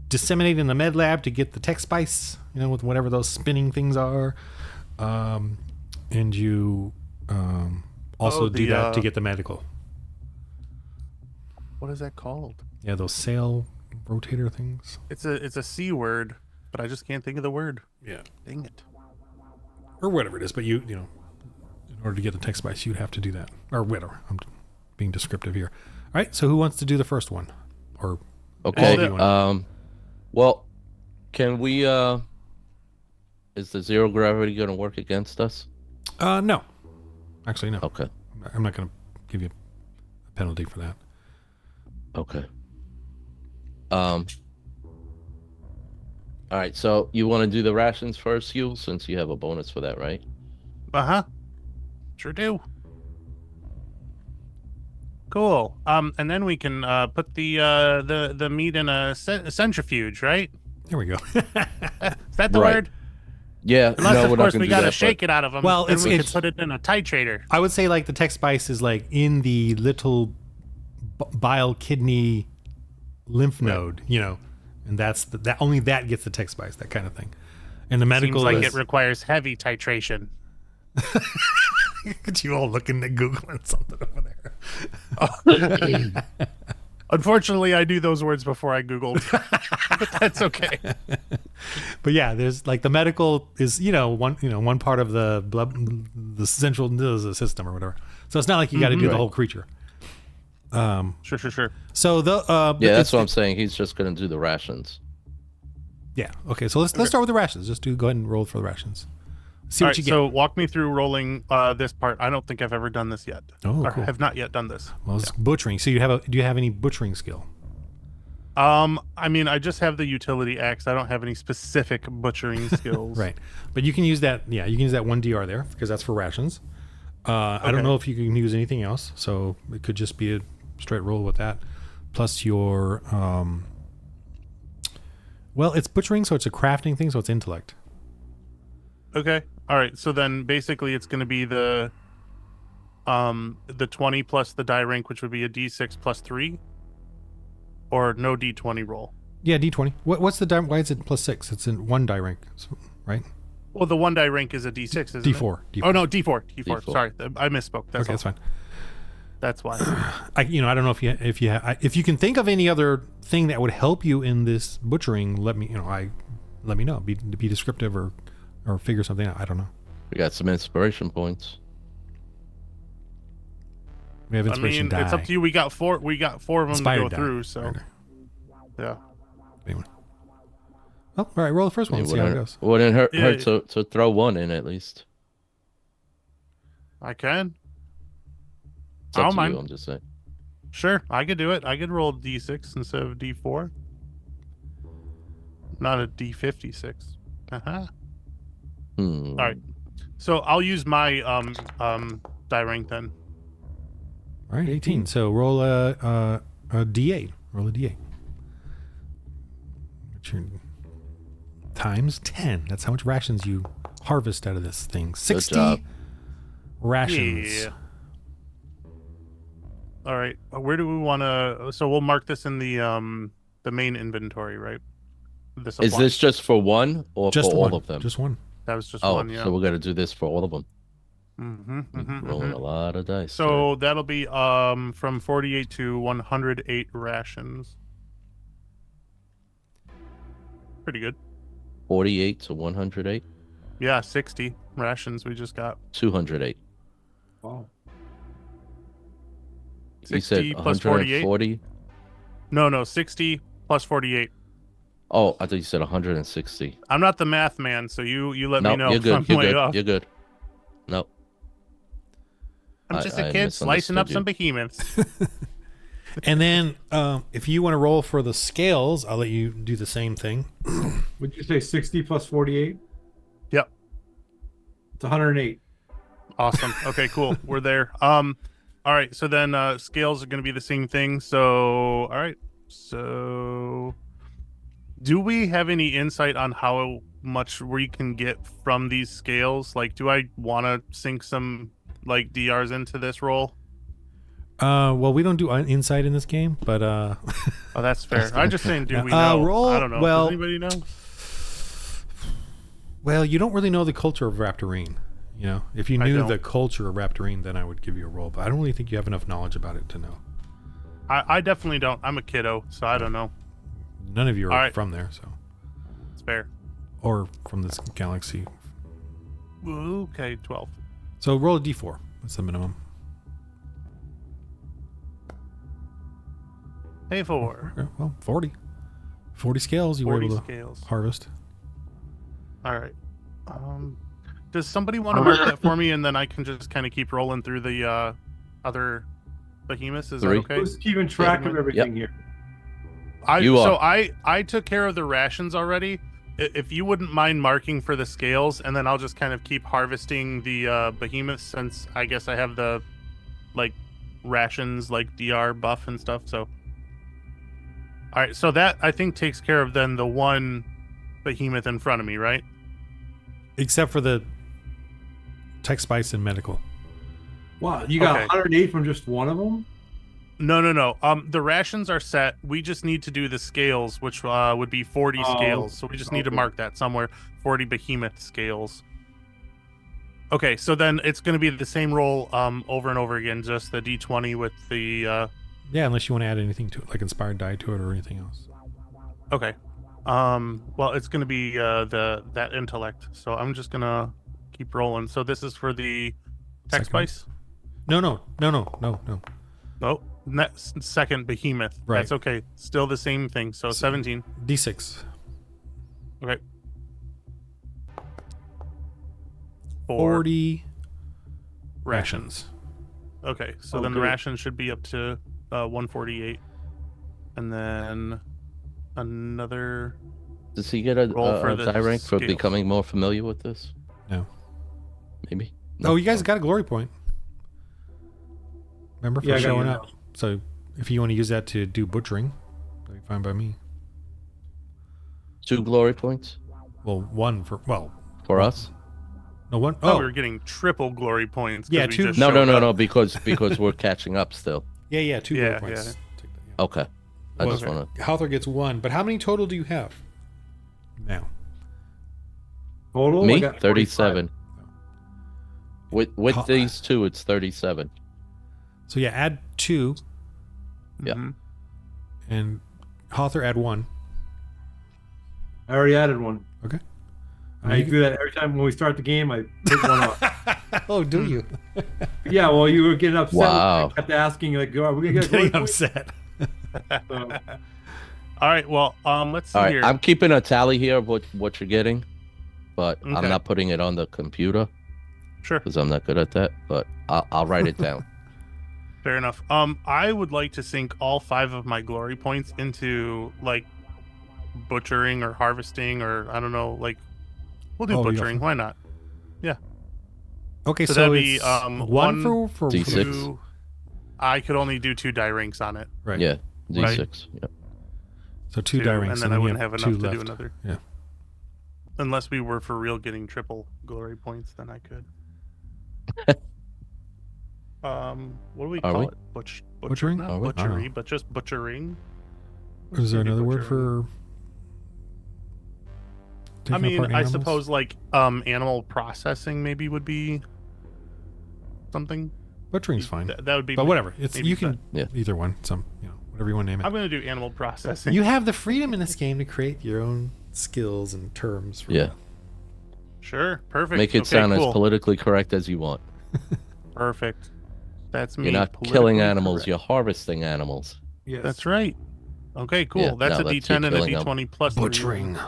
disseminate in the med lab to get the tech spice, with whatever those spinning things are, and you also do that to get the medical. What is that called? Yeah, those sail rotator things. It's a C word, but I just can't think of the word. Yeah. Dang it. Or whatever it is, but in order to get the tech spice, you'd have to do that. Or whatever. I'm being descriptive here. All right, so who wants to do the first one? Or okay. Well, can we is the 0 gravity going to work against us? No. Actually, no. Okay. I'm not going to give you a penalty for that. Okay. All right, so you want to do the rations first, Hugh, since you have a bonus for that, right? Sure do. Cool. And then we can put the meat in a centrifuge, right? There we go. Is that the word? Yeah. Unless, no, of course, we got to shake it out of them. Well, and we could put it in a titrator. I would say like the tech spice is like in the little bile kidney lymph node, and that's that only that gets the tech spice, that kind of thing. And the medical seems like it requires heavy titration. Look at you all looking at Googling something over there. Unfortunately, I knew those words before I Googled, but that's okay. But yeah, there's like the medical is one part of the blood, the central nervous system or whatever. So it's not like you got to do the Right. whole creature. Sure. So the Yeah, that's what I'm saying. He's just gonna do the rations. Yeah. Okay. So let's start with the rations. Just go ahead and roll for the rations. See All what right, you get. so walk me through rolling this part. I don't think I've ever done this yet. Oh, Or cool. have not yet done this. Well, it's butchering. So do you have any butchering skill? I mean, I just have the utility axe. I don't have any specific butchering skills. Right. But you can use that. Yeah, you can use that 1 DR there because that's for rations. I don't Okay. know if you can use anything else. So it could just be a straight roll with that. Plus your, well, it's butchering, so it's a crafting thing, so it's intellect. Okay. All right. So then basically it's going to be the 20 plus the die rank, which would be a D6 plus 3, or no D20 roll. Yeah, D20. What's the die? Why is it +6? It's in 1 die rank, right? Well, the 1 die rank is a D6, isn't it? D4. Oh no, D4. D4. Sorry, I misspoke. That's Okay, all. that's fine. That's why. I don't know if you can think of any other thing that would help you in this butchering. Let me know. Be descriptive or figure something out. I don't know. We got some inspiration points. We have I inspiration mean, die. it's up to you. We got four of them Inspired to go die. through. So Right. yeah. Anyway. Oh, all right. Roll the first one. It And see how it goes. wouldn't hurt Yeah. to throw one in at least. I can. It's I up don't to mind. you, I'm just saying. Sure, I could do it. I could roll D6 instead of D4. Not a D56. Uh-huh. Hmm. All right. So I'll use my die rank then. All right, 18. So roll a D8. Roll a D8. Which are times 10. That's how much rations you harvest out of this thing. 60 job. rations. Yeah. All right. Where do we want to? So we'll mark this in the main inventory, right? The Is supply. this just for one or Just for one. all of them? Just one. That was just oh, one. Yeah. so we're gonna do this for all of them. Rolling Mhm. a lot of dice. So that'll be from 48 to 108 rations. Pretty good. 48 to 108, Yeah, 60 rations we just got. 208. Wow. You said 60 plus 140. No, 60 plus 48. Oh, I thought you said 160. I'm not the math man, so you let No, me know you're if good. I'm You're way good. off. You're good. No. I'm just a I kid slicing up misunderstood some behemoths. And then if you want to roll for the scales, I'll let you do the same thing. Would you say 60 plus 48? Yep. It's 108. Awesome. Okay, cool. We're there. All right, so then scales are going to be the same thing. So, all right. So, do we have any insight on how much we can get from these scales? Like, do I want to sink some like DRs into this roll? Well, we don't do insight in this game, but Oh, that's fair. I'm just saying, do we Uh, know? roll- I don't know. well- Does anybody know? well, you don't really know the culture of Raptorine. You know, if you I knew don't. the culture of Raptorine, then I would give you a roll. But I don't really think you have enough knowledge about it to know. I definitely don't. I'm a kiddo, so I don't know. None of you are All right. from there, so It's fair. or from this galaxy. Okay, 12. So roll a d4. That's the minimum. Hey, 4. Okay, well, 40. 40 scales you were 40 able to scales. harvest. All right. Does somebody want to mark that for me, and then I can just kind of keep rolling through the other behemoths? Is that 3. okay? Who's keeping track of everything here? You So are. I took care of the rations already. If you wouldn't mind marking for the scales, and then I'll just kind of keep harvesting the behemoths, since I guess I have the like rations, like DR buff and stuff. So, all right. So that I think takes care of then the one behemoth in front of me, right? Except for the tech spice and medical. Wow, you got Okay. 108 from just one of them? No. The rations are set. We just need to do the scales, which would be 40 Oh, scales. So we just need to okay. mark that somewhere. 40 behemoth scales. Okay, so then it's going to be the same roll over and over again, just the D20 with the Yeah, unless you want to add anything to it, like inspired die to it or anything else. Okay. Well, it's gonna be that intellect. So I'm just gonna keep rolling. So this is for the tech Second. spice. No. Oh, second behemoth. Right. That's okay. Still the same thing. So 17. D6. Okay. 4 40 rations. rations. Okay, so Oh, then the good. ration should be up to 148, and then another. Does he get a Roll for the die rank for scales. becoming more familiar with this? No. Maybe. Oh, you guys got a glory point. Remember for Yeah, I got showing you up. So if you want to use that to do butchering, that'd be fine by me. 2 glory points Well, one for for us. no one. Oh, Oh, we were getting triple glory points. 'cause Yeah, we 2 just No, showed up. because we're catching up still. yeah, 2 Yeah, glory points. yeah. Take that, yeah. Okay. I Well, just want to. Halthor gets 1, but how many total do you have now? Total? I Me, got 37. With Ho- these 2, it's 37. So yeah, add 2, Yeah. Mhm. and Halthor add 1. I already added one. Okay. I You- do that every time when we start the game. I pick one up. Oh, do you? Yeah, well, you were getting upset. Wow. I kept asking, like, are we gonna get a Getting glory point? upset. So, All right. Well, let's see All right, here. I'm keeping a tally here of what you're getting, but I'm Okay. not putting it on the computer Sure. because I'm not good at that. But I'll write it down. Fair enough. I would like to sink all 5 of my glory points into like butchering or harvesting, or I don't know. Like, we'll do Oh, yeah. butchering. Why not? Okay, So so, that'd be, it's one for D6. 2. I could only do 2 die ranks on it. right. Yeah, Right. D6. Yeah. So 2 2, die ranks, and then I you wouldn't have enough 2 to left. do another. Yeah. Unless we were for real getting triple glory points, then I could. What do we Are call we? it? Butchering? Not Are we? I don't butchery, know. but just butchering. Is there Maybe another word butchering. for? I taking mean, apart I animals? suppose like animal processing maybe would be something. Butchering's fine, That would be. but whatever. It's maybe you can Yeah. either one. Whatever you want to name it. I'm gonna do animal processing. You have the freedom in this game to create your own skills and terms. For Yeah. Sure, perfect. Make it Okay, sound cool. as politically correct as you want. Perfect. That's me. You're not killing politically animals. correct. You're harvesting animals. yes. That's right. Okay, cool. Yeah, That's no, a that's D10 and a you killing 'em. D20 plus 3. Butchering.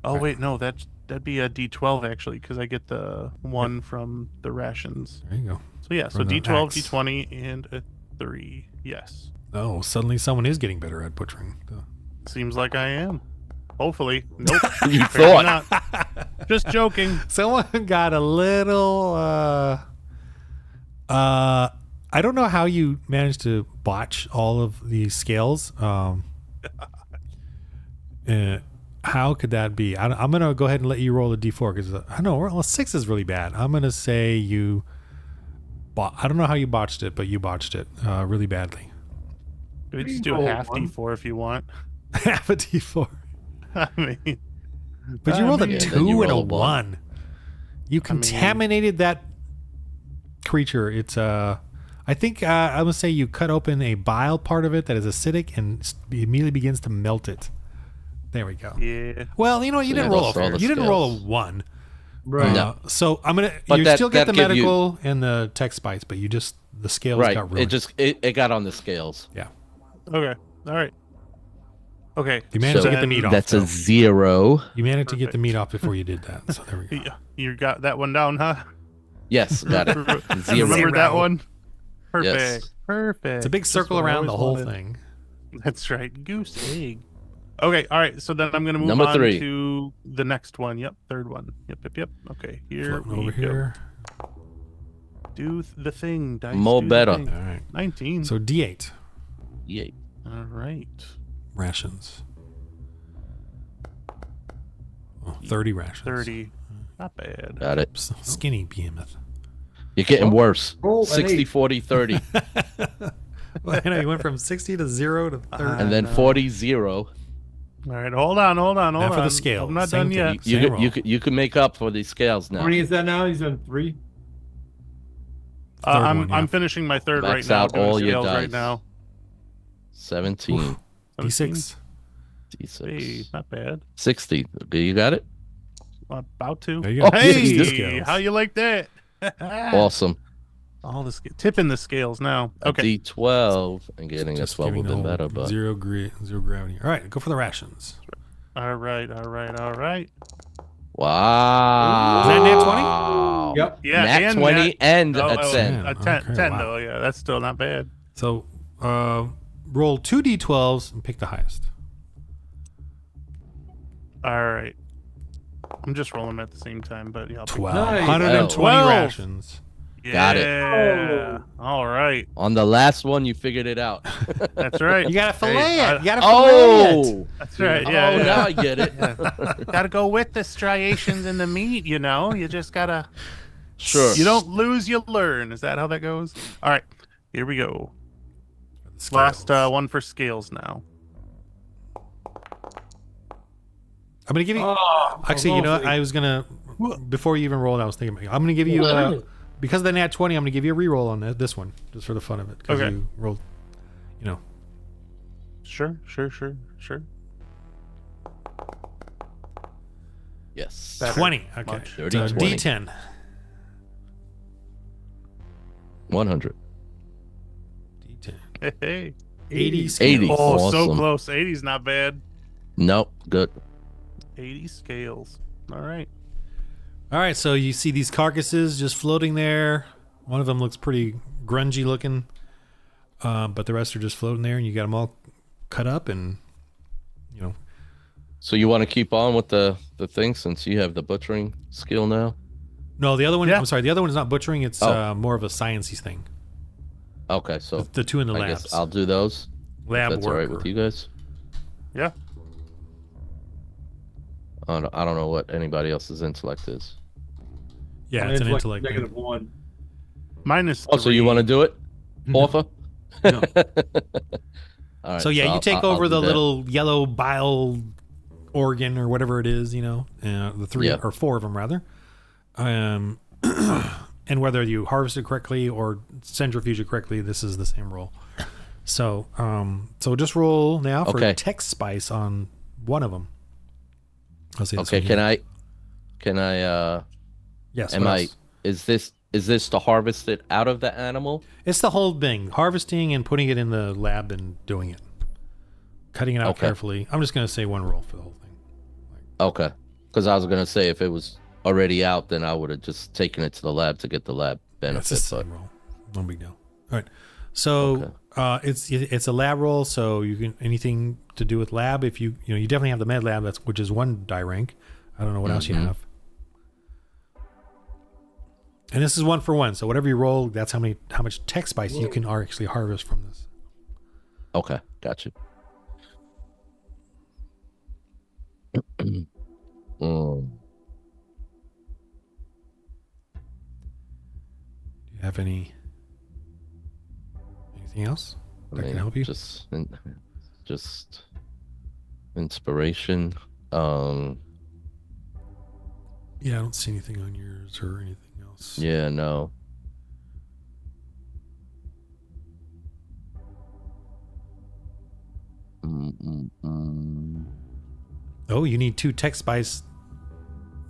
Oh Right. wait, no, that'd be a D12 actually, because I get the 1 from the rations. There you go. So yeah, so From the D12, axe. D20, and a 3. Yes, Oh, suddenly someone is getting better at butchering. seems like I am. Hopefully, nope. You apparently thought. not. Just joking. Someone got a little. I don't know how you managed to botch all of these scales. How could that be? I'm gonna go ahead and let you roll a d4 because I know well 6 is really bad. I'm gonna say you. I don't know how you botched it, but you botched it really badly. We just do a Roll half 1. D4 if you want. Half a d4, I mean, but you rolled a mean- Yeah, then 2 you and a roll a 1. You contaminated that creature. It's I think I would say you cut open a bile part of it that is acidic and immediately begins to melt it. There we go. yeah. Well, you know, you So didn't yeah, roll those are all the you didn't roll a scales. 1. Right. No. So I'm gonna But you that- still get the that give you- medical and the tech spice, but you just the scales Right. got ruined. It got on the scales. Yeah, Okay. All right. Okay. you managed So to get the meat off. That's a though. 0. You managed to get the meat off before you did that. So there we go. Yeah, you got that one down, huh? Yes, got it. Zero. Remember that Zero. one? Perfect. Yes. Perfect. It's a big That's circle what I around the always whole wanted. thing. That's right. Goose egg. Okay. All right. So then I'm gonna move Number on 3. to the next one. Yep. Third one. Yep. Okay. Here Floating we over go. here. Do the thing. Dice, More do the better. All thing. right. 19. So D8 Yay. All right. rations. Oh, 30 rations. 30. Not bad. Got it. Skinny behemoth. You're getting worse. Roll an 60, 8. 40, 30. Well, you know, you went from 60 to 0 to 30. And then no. 40, 0. All right. Hold on. Now for the scale. I'm not Same done thing. yet. Same roll. You can make up for these scales now. How many is that now? He's on 3. Third I'm one, yeah. I'm finishing my third Max right now. out Doing all your scales right dice. now. 17. D6. D6. Hey, not bad. 60. Okay, you got it? About to. There you go. Oh, Hey, 60 scales. how you like that? Awesome. All the tipping the scales now. A Okay. D12 and getting a Just 12 giving would the have been whole better, but zero gravity. All right, go for the rations. All right. All right. wow. Is that nat 20? Yep. Yeah, Nat and 20 and Oh, a oh, 10. a 10, Okay, 10 wow. though. Yeah, that's still not bad. So roll 2 d12s and pick the highest. All right. I'm just rolling them at the same time, but yeah, I'll pick 12. Nice. 120 12. rations. Yeah. Got it. All right. On the last one, you figured it out. That's right. You gotta fillet Hey, it. You gotta fillet it. Oh, That's right. Yeah. oh, yeah. now I get it. Gotta go with the striations in the meat, you know. You just gotta. Sure. You don't lose, you learn. Is that how that goes? All right. Here we go. Last Scales. one for scales now. I'm gonna give you. Oh, Actually, you know what? I was gonna. Before you even rolled, I was thinking. I'm gonna give you. Because of the nat 20, I'm gonna give you a reroll on this one, just for the fun of it. Because Okay. you rolled. You know. Sure. Yes. Better. 20. Okay. Much. So 30, 20. D10. 100. D10. Hey. 80 scales. 80. Oh, so Awesome. close. 80's not bad. Nope. Good. 80 scales. All right. All right, so you see these carcasses just floating there. One of them looks pretty grungy looking, but the rest are just floating there, and you got them all cut up, and you know. So you want to keep on with the thing since you have the butchering skill now? No, the other one. Yeah. I'm sorry, the other one is not butchering. It's more of a sciencey thing. Okay, so The two in the I labs. guess I'll do those. If Lab that's work. all right with you guys. Yeah. I don't know what anybody else's intellect is. Yeah, My it's an intellect intellect. -1. Minus Oh, so you want to do it, Orpha? No. All right, So yeah, you take I'll over do the that. little yellow bile organ or whatever it is, you know, the 3 Yeah. or 4 of them rather. And whether you harvest it correctly or centrifuge it correctly, this is the same roll. So, so just roll now for Okay. text spice on one of them. I'll say this Okay, one can here. I? Yes. Am what I? else? Is this to harvest it out of the animal? It's the whole thing: harvesting and putting it in the lab and doing it, cutting it out Okay. carefully. I'm just gonna say one roll for the whole thing. Okay, because I was gonna say if it was already out, then I would have just taken it to the lab to get the lab It's benefit. the But same roll. No big deal. All right. So it's a lab roll. So you can anything to do with lab. If you definitely have the med lab, which is 1 die rank. I don't know what else you Mhm. have. And this is 1 for 1. So whatever you roll, that's how much tech spice you can actually harvest from this. okay, got you. Mm. Do you have anything else that can help you? Just inspiration. Yeah, I don't see anything on yours or anything else. Yeah, no. Oh, you need 2 tech spice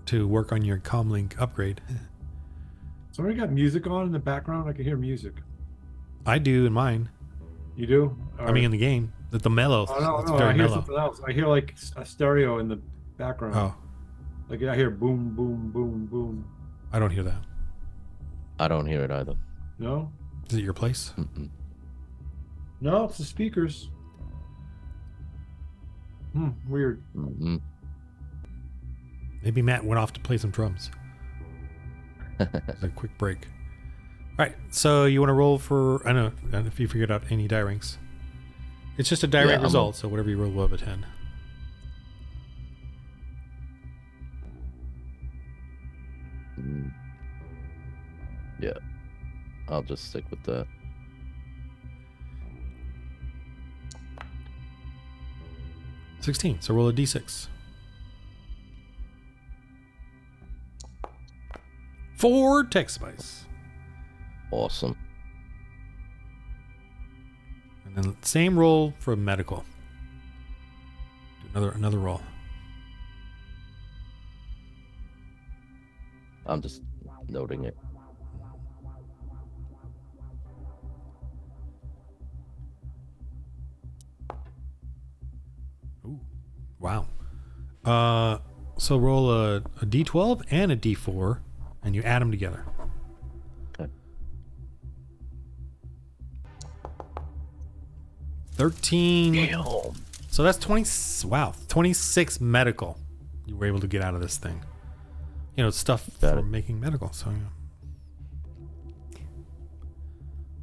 to work on your comlink upgrade. So already got music on in the background. I can hear music. I do in mine. You do? I mean, in the game, the mellow. Oh, no, it's no. very I hear mellow. something else. I hear like a stereo in the background. Oh, Like I hear boom, boom, boom, boom. I don't hear that. I don't hear it either. No? Is it your place? Mm-mm. No, it's the speakers. Weird. Mm-mm. Maybe Matt went off to play some drums. It's a quick break. All right, so you want to roll for? I don't know if you figured out any die ranks. It's just a die Yeah, rank I'm result, so whatever you roll above a 10. Yeah, I'll just stick with that. $16. So roll a d6. 4 tech spice. Awesome. And then same roll for medical. Do another roll. I'm just noting it. Ooh, wow. So roll a d12 and a d4, and you add them together. Okay. 13. Damn. So that's 20. Wow, 26 medical. You were able to get out of this thing. You know, stuff Got for it. making medical. So yeah.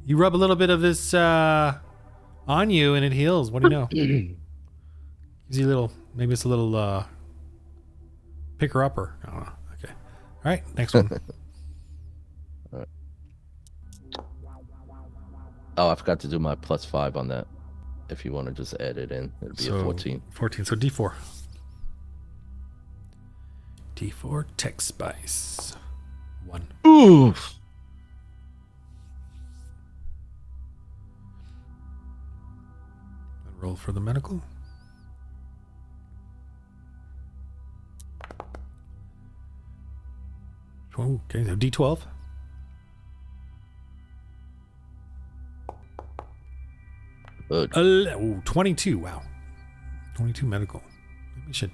You rub a little bit of this on you, and it heals. What do you know? Gives you a little. Maybe it's a little picker upper. I don't know. Okay. All right. Next one. Oh, I forgot to do my +5 on that. If you want to just add it in, it'd be a 14. 14. So D4. D4 tech spice. 1. Oof. And roll for the medical. Oh, okay, so D12. Good. 22. Wow. 22 medical. Maybe we should.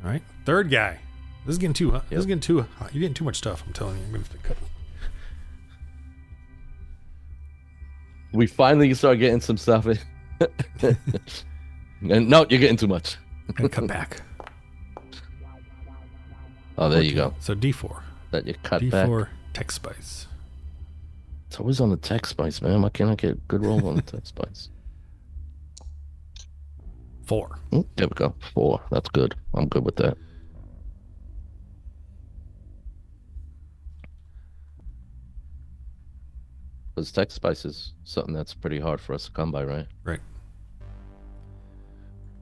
All right. Third guy. This is getting too hot. This is getting too hot. You're getting too much stuff. I'm telling you. I'm going to have to cut. We finally start getting some stuff in. And no, you're getting too much. And cut back. Oh, there you go. So D4. That you cut back. D4 tech spice. It's always on the tech spice, man. Why can't I get a good roll on the tech spice? 4. There we go. 4. That's good. I'm good with that. Because tech spice is something that's pretty hard for us to come by, right? Right.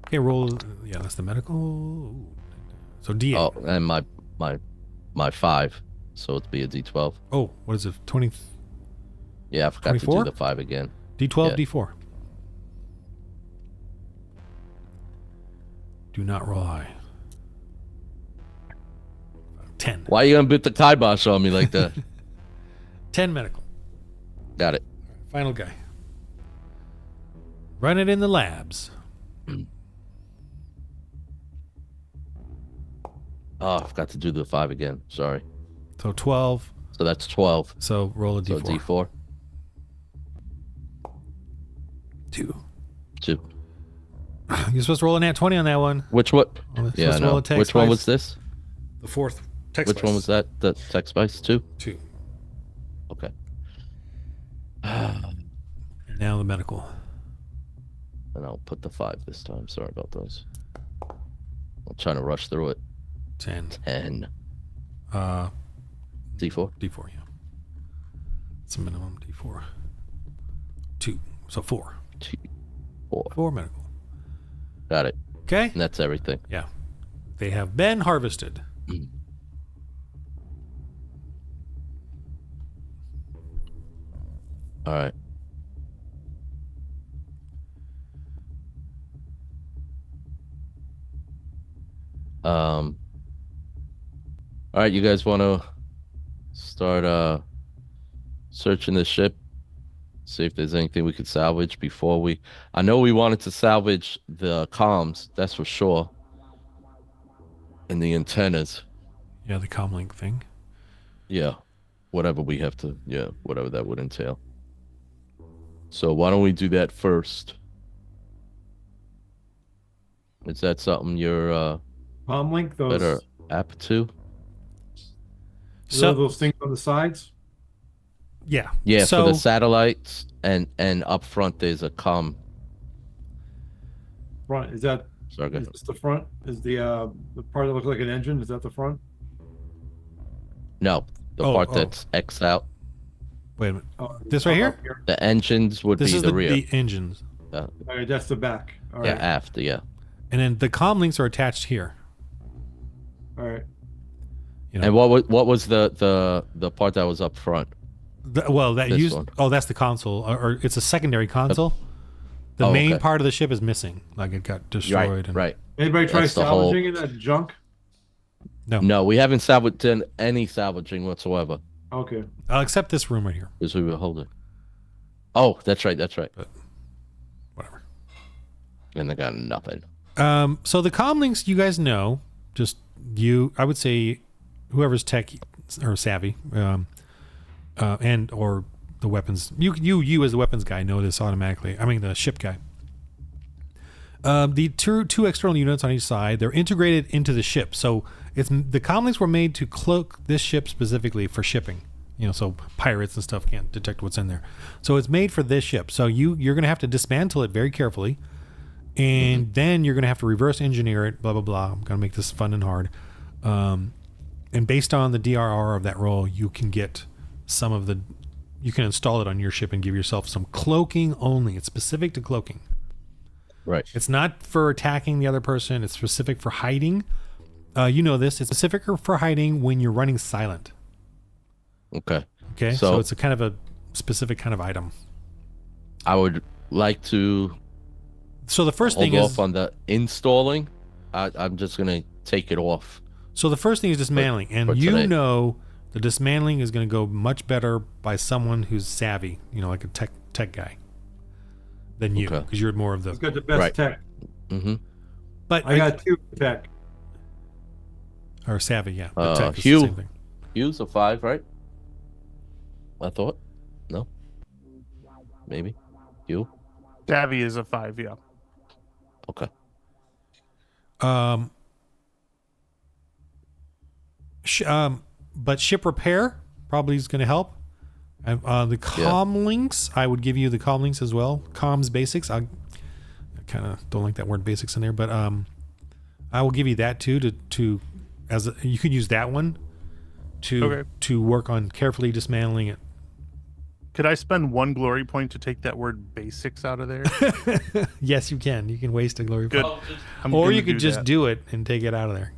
Okay, roll. Yeah, that's the medical. Ooh. So D8. Oh, and my 5. So it'd be a D12. Oh, what is it? 20. Yeah, I forgot 24? to do the 5 again. D12, Yeah. D4. Do not roll high. 10. Why are you gonna put the kibosh on me like that? 10 medical. Got it. Final guy. Run it in the labs. Oh, I forgot to do the 5 again. Sorry. So 12. So that's 12. So roll a So D4. D4. 2. 2. You're supposed to roll a nat 20 on that one. Which one? Oh, Yeah, supposed to I roll know. a tech Which one spice. was this? The fourth. Tech Which spice. one was that? The tech spice 2? 2. Okay. And now the medical. And I'll put the 5 this time. Sorry about those. I'm trying to rush through it. 10. 10. Uh, D4? D4, yeah. It's a minimum D4. 2. So 4. 4. 4 medical. Got it. Okay? And that's everything. Yeah. They have been harvested. All right. All right, you guys want to start searching the ship, see if there's anything we could salvage before we. I know we wanted to salvage the comms, that's for sure, and the antennas. Yeah, the comlink thing. Yeah, whatever we have to. Yeah, whatever that would entail. So why don't we do that first? Is that something you're Comlink, those better apt to? So, those things on the sides. yeah. Yeah, so, for the satellites and up front there's a Front, is that sorry, go is ahead. this the front? Is the part that looks like an engine? Is that the front? No, the Oh, part oh. that's X out. wait a minute. Oh, This right up here? The engines would This be is the rear. the engines. All right, that's the back. All Yeah, right. aft, yeah. And then the comlinks are attached here. All right. You know, And what was the part that was up front? That This used. one. Oh, that's the console, or it's a secondary console. The main okay. part of the ship is missing. Like it got destroyed. Right, and, right. Anybody try That's the whole- salvaging that junk? No, No, we haven't done any salvaging whatsoever Okay. I'll accept this room right here. because we were holding. Oh, that's right. That's right. But whatever. And they got nothing. So the comm links, you guys know, just you. I would say whoever's tech or savvy, and or the weapons. You as the weapons guy know this automatically. I mean the ship guy. The two external units on each side, they're integrated into the ship. So it's the comm links were made to cloak this ship specifically for shipping. So pirates and stuff can't detect what's in there. So it's made for this ship. So you're going to have to dismantle it very carefully, and then you're going to have to reverse engineer it. Blah blah blah. I'm going to make this fun and hard. And based on the DRR of that roll, you can get you can install it on your ship and give yourself some cloaking only. It's specific to cloaking. Right. It's not for attacking the other person. It's specific for hiding. You know this. It's specific for hiding when you're running silent. Okay. Okay. So it's a kind of a specific kind of item. I would like to So the first hold thing off is on the installing. I'm just gonna take it off. so the first thing is dismantling, for and today. the dismantling is going to go much better by someone who's savvy. Like a tech guy than you, Okay. because you're more of He's the. got the best Right. tech. Mm-hmm. But I got 2 tech. or savvy, yeah. But tech is Hugh. the same thing. Use a 5, right? I thought. No. Maybe. You. Davy is a 5, yeah. Okay. But ship repair probably is going to help. The comm links, I would give you the comm links as well. Comms basics, I kind of don't like that word basics in there, but I will give you that too. You could use that one to work on carefully dismantling it. Could I spend 1 glory point to take that word basics out of there? Yes, you can. You can waste a glory Good. point, I'm or gonna you could do just that. do it and take it out of there.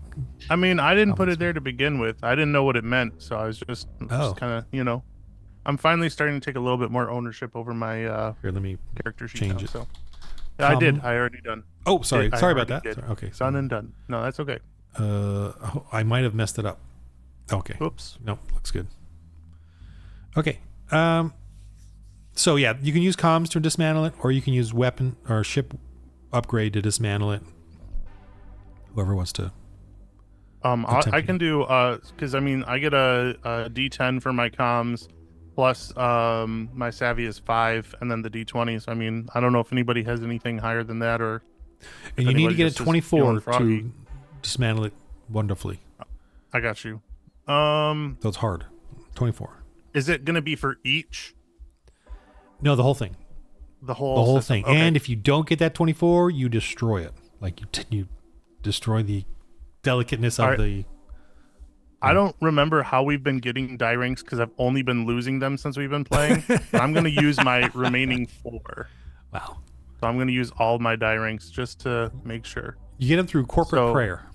I mean, I didn't put it there to begin with. I didn't know what it meant, so I was just kind of, I'm finally starting to take a little bit more ownership over my Here, let me character sheet change now, it. so yeah, I did. Comm- I already done. Oh, sorry. I Sorry about already that. did. Sorry. Okay. Done and done. No, that's okay. I might have messed it up. Okay. Oops. Nope, looks good. Okay. So yeah, you can use comms to dismantle it, or you can use weapon or ship upgrade to dismantle it. Whoever wants to. I can do because I mean I get a D10 for my comms, plus my savvy is 5, and then the D20. So I mean I don't know if anybody has anything higher than that, or And you need to anybody get a just is 24 feeling froggy. to dismantle it wonderfully. I got you. So it's hard. 24. Is it gonna be for each? No, the whole thing. The whole The whole system? thing. Okay. And if you don't get that 24, you destroy it. Like you destroy the delicateness of All right. the. I don't remember how we've been getting die ranks because I've only been losing them since we've been playing. But I'm going to use my remaining 4. Wow. So I'm going to use all my die ranks just to make sure. You get them through corporate So- prayer.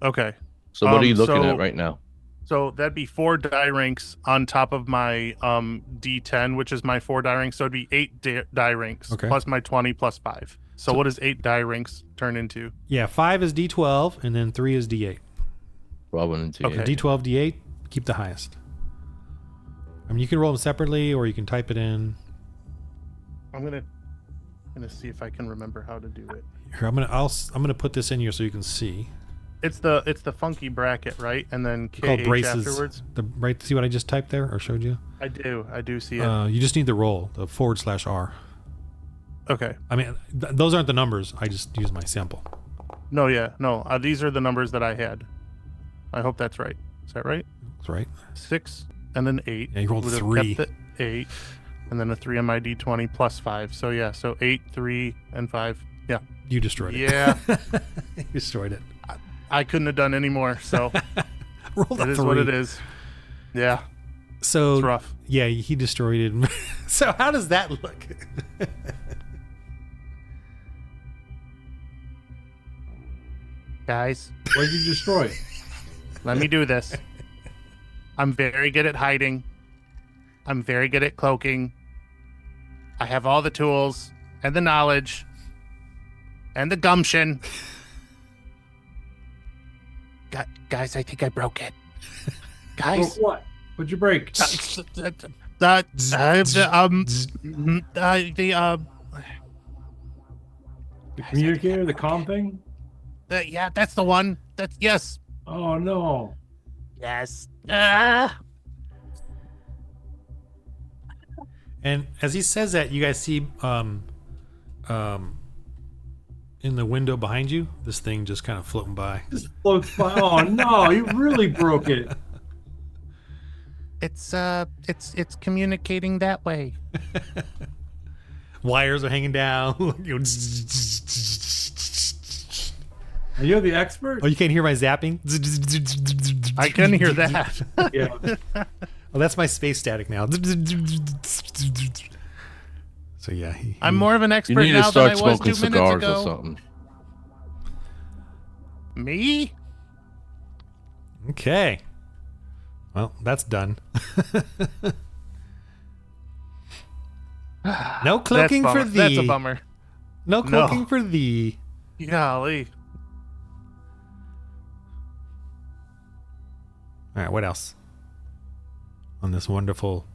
Okay. So what are you looking so- at right now? So that'd be 4 die ranks on top of my D10, which is my 4 die ranks. So it'd be 8 die ranks Okay. plus my 20 plus 5. So what does 8 die ranks turn into? Yeah, 5 is D12, and then 3 is D8. Robin and T. Okay. D12, D8, keep the highest. I mean, you can roll them separately, or you can type it in. I'm gonna see if I can remember how to do it. Here, I'm gonna put this in here so you can see. It's the funky bracket, right? And then Called KH braces. afterwards. See what I just typed there or showed you? I do see it. You just need the roll, the /R. Okay. I mean, those aren't the numbers. I just use my sample. No, yeah, no. These are the numbers that I had. I hope that's right. Is that right? That's right. 6 and then 8. Yeah, you rolled Would have 3. kept the 8, and then a 3 on my D20 plus 5. So yeah, so 8, 3, and 5. Yeah. You destroyed it. Yeah. You destroyed it. I couldn't have done any more. So Roll it a is 3. what it is. Yeah, So it's rough. yeah, he destroyed it. So how does that look? Guys, What did you destroy? let me do this. I'm very good at hiding. I'm very good at cloaking. I have all the tools and the knowledge and the gumption. Guys, I think I broke it. Guys, Broke what? What'd you break? the The communicator, the comm thing? yeah, that's the one. That's yes. Oh no. Yes. And as he says that, you guys see in the window behind you, this thing just kind of floating by. Just floats by. Oh no, you really broke it. It's communicating that way. Wires are hanging down. Oh, You're the expert? you can't hear my zapping? I can hear that. Yeah. Oh, that's my space static now. So yeah, I'm more of an You expert need to now than I start was 2 smoking minutes cigars or ago. something. Me? Okay. Well, that's done. No cloaking for thee. That's a bummer. No cloaking No. for thee. Golly. All right, what else? On this wonderful.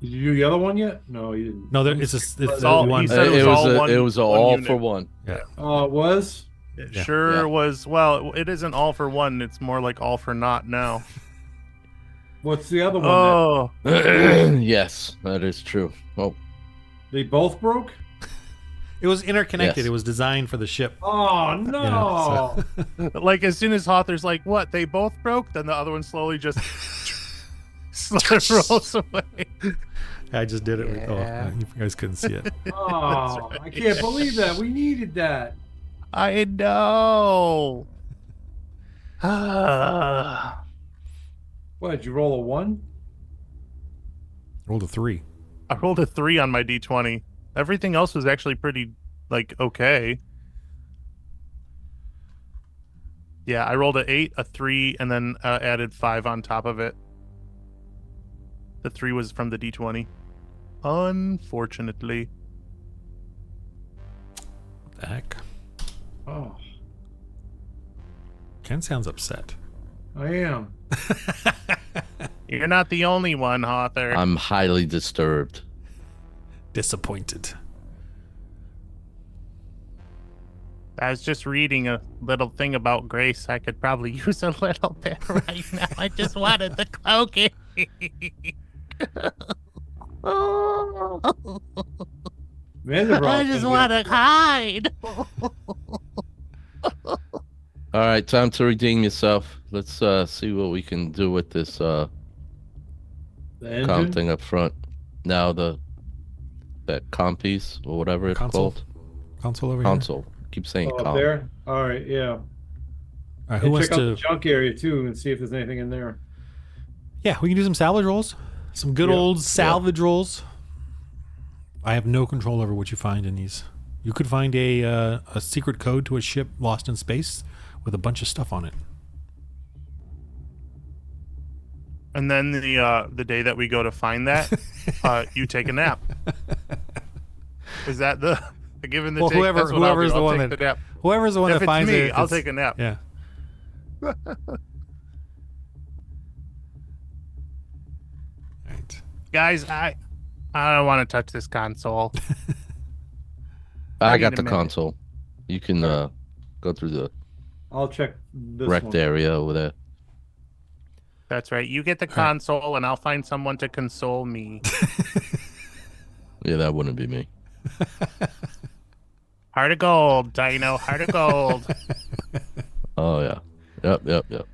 Did you do the other one yet? No, you didn't. No, there, it's all- one. he said it was all all unit. for one. Yeah. Oh, it was? It Yeah. sure Yeah. was. Well, it isn't all for one. It's more like all for naught now. What's the other one? Oh, Yes, that is true. Oh, They both broke? It was interconnected. Yes. It was designed for the ship. Oh no. Yeah, like as soon as Hawthorne's like, "What? They both broke?" Then the other one slowly just rolls away. I just did it. Yeah. Oh, you guys couldn't see it. Oh, I can't believe that. We needed that. I know. Ah. What, did you roll a 1? Rolled a 3. I rolled a 3 on my d20. Everything else was actually pretty, like, okay. Yeah, I rolled a 8, a 3, and then added 5 on top of it. The 3 was from the d20. Unfortunately. What the heck? Oh, Ken sounds upset. I am. You're not the only one, Hawthorne. I'm highly disturbed. Disappointed. I was just reading a little thing about Grace. I could probably use a little bit right now. I just wanted the cloaking. I just want to hide. All right, time to redeem yourself. Let's see what we can do with this the comm engine? thing up front. Now that comm piece or whatever it's Console? called. Console over Console. Keep saying Oh, up comm. there? All right, yeah. here. All right, who And wants check out to? the junk area too and see if there's anything in there. Yeah, we can do some salvage rolls. Some good Yeah. old salvage rolls. I have no control over what you find in these. You could find a secret code to a ship lost in space with a bunch of stuff on it. And then the day that we go to find that, you take a nap. Is that the given the Well, take? That's what I'll whoever's do. the I'll one take that the nap. whoever's the one If that it's finds me, it, I'll it's- take a nap. Yeah. Right. Guys, I don't want to touch this console. I need got a the minute. console. You can go through the I'll check this wrecked one. area over there. That's right. You get the console, and I'll find someone to console me. Yeah, that wouldn't be me. Heart of gold, Dino. Heart of gold. Oh yeah. Yep.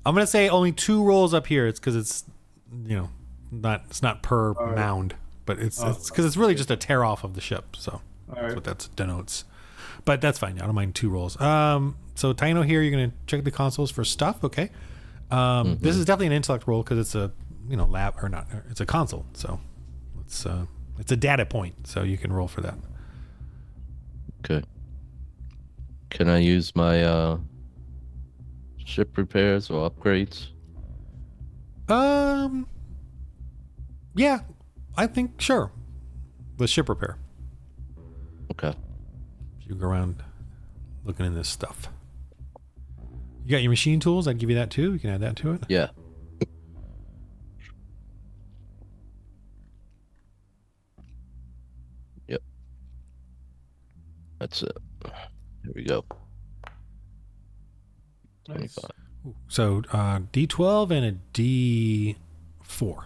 I'm gonna say only 2 rolls up here. It's because it's it's not per right. mound, but it's Oh, because it's really just a tear off of the ship. So All that's right. what that denotes. But that's fine. I don't mind 2 rolls. So Taino here, you're gonna check the consoles for stuff. Okay. This is definitely an intellect roll because it's a lab or not. It's a console. So it's a data point. So you can roll for that. Okay. Can I use my ship repairs or upgrades? Yeah, I think sure. The ship repair. Okay. You go around looking in this stuff. You got your machine tools. I'd give you that too. You can add that to it. Yeah. Yep. That's it. Here we go. Nice. 25. So D12 and a D4.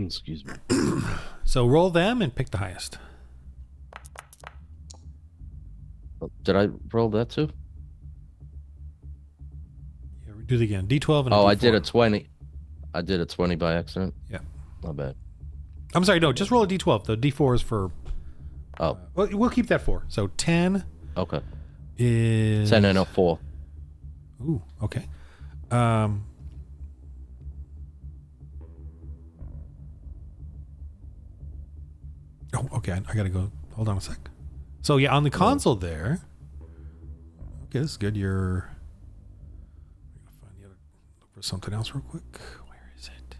Excuse me. So roll them and pick the highest. Did I roll that too? Yeah, do it again. D12 and a Oh, D4. I did a 20. I did a 20 by accident. Yeah. My bad. I'm sorry. No, just roll a D12. The D4 is for. Oh. Well, we'll keep that 4. So 10 Okay. is 10 and a 4. Ooh. Okay. Oh, okay. I gotta go. Hold on a sec. So yeah, on the console there. Okay, this is good. You're. Find the other. Look for something else real quick. Where is it?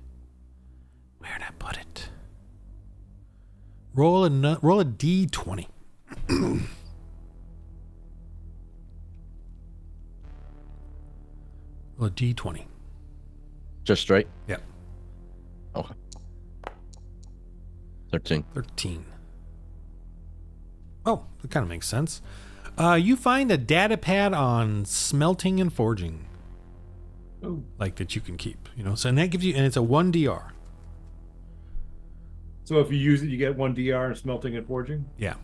Where'd I put it? Roll a D20. Roll a D20. Just straight? Yeah. Okay. 13. 13. Oh, that kind of makes sense. You find a data pad on smelting and forging. Oh, Like that you can keep, So and that gives you, and it's a 1 DR. so if you use it, you get 1 DR in smelting and forging. Yeah.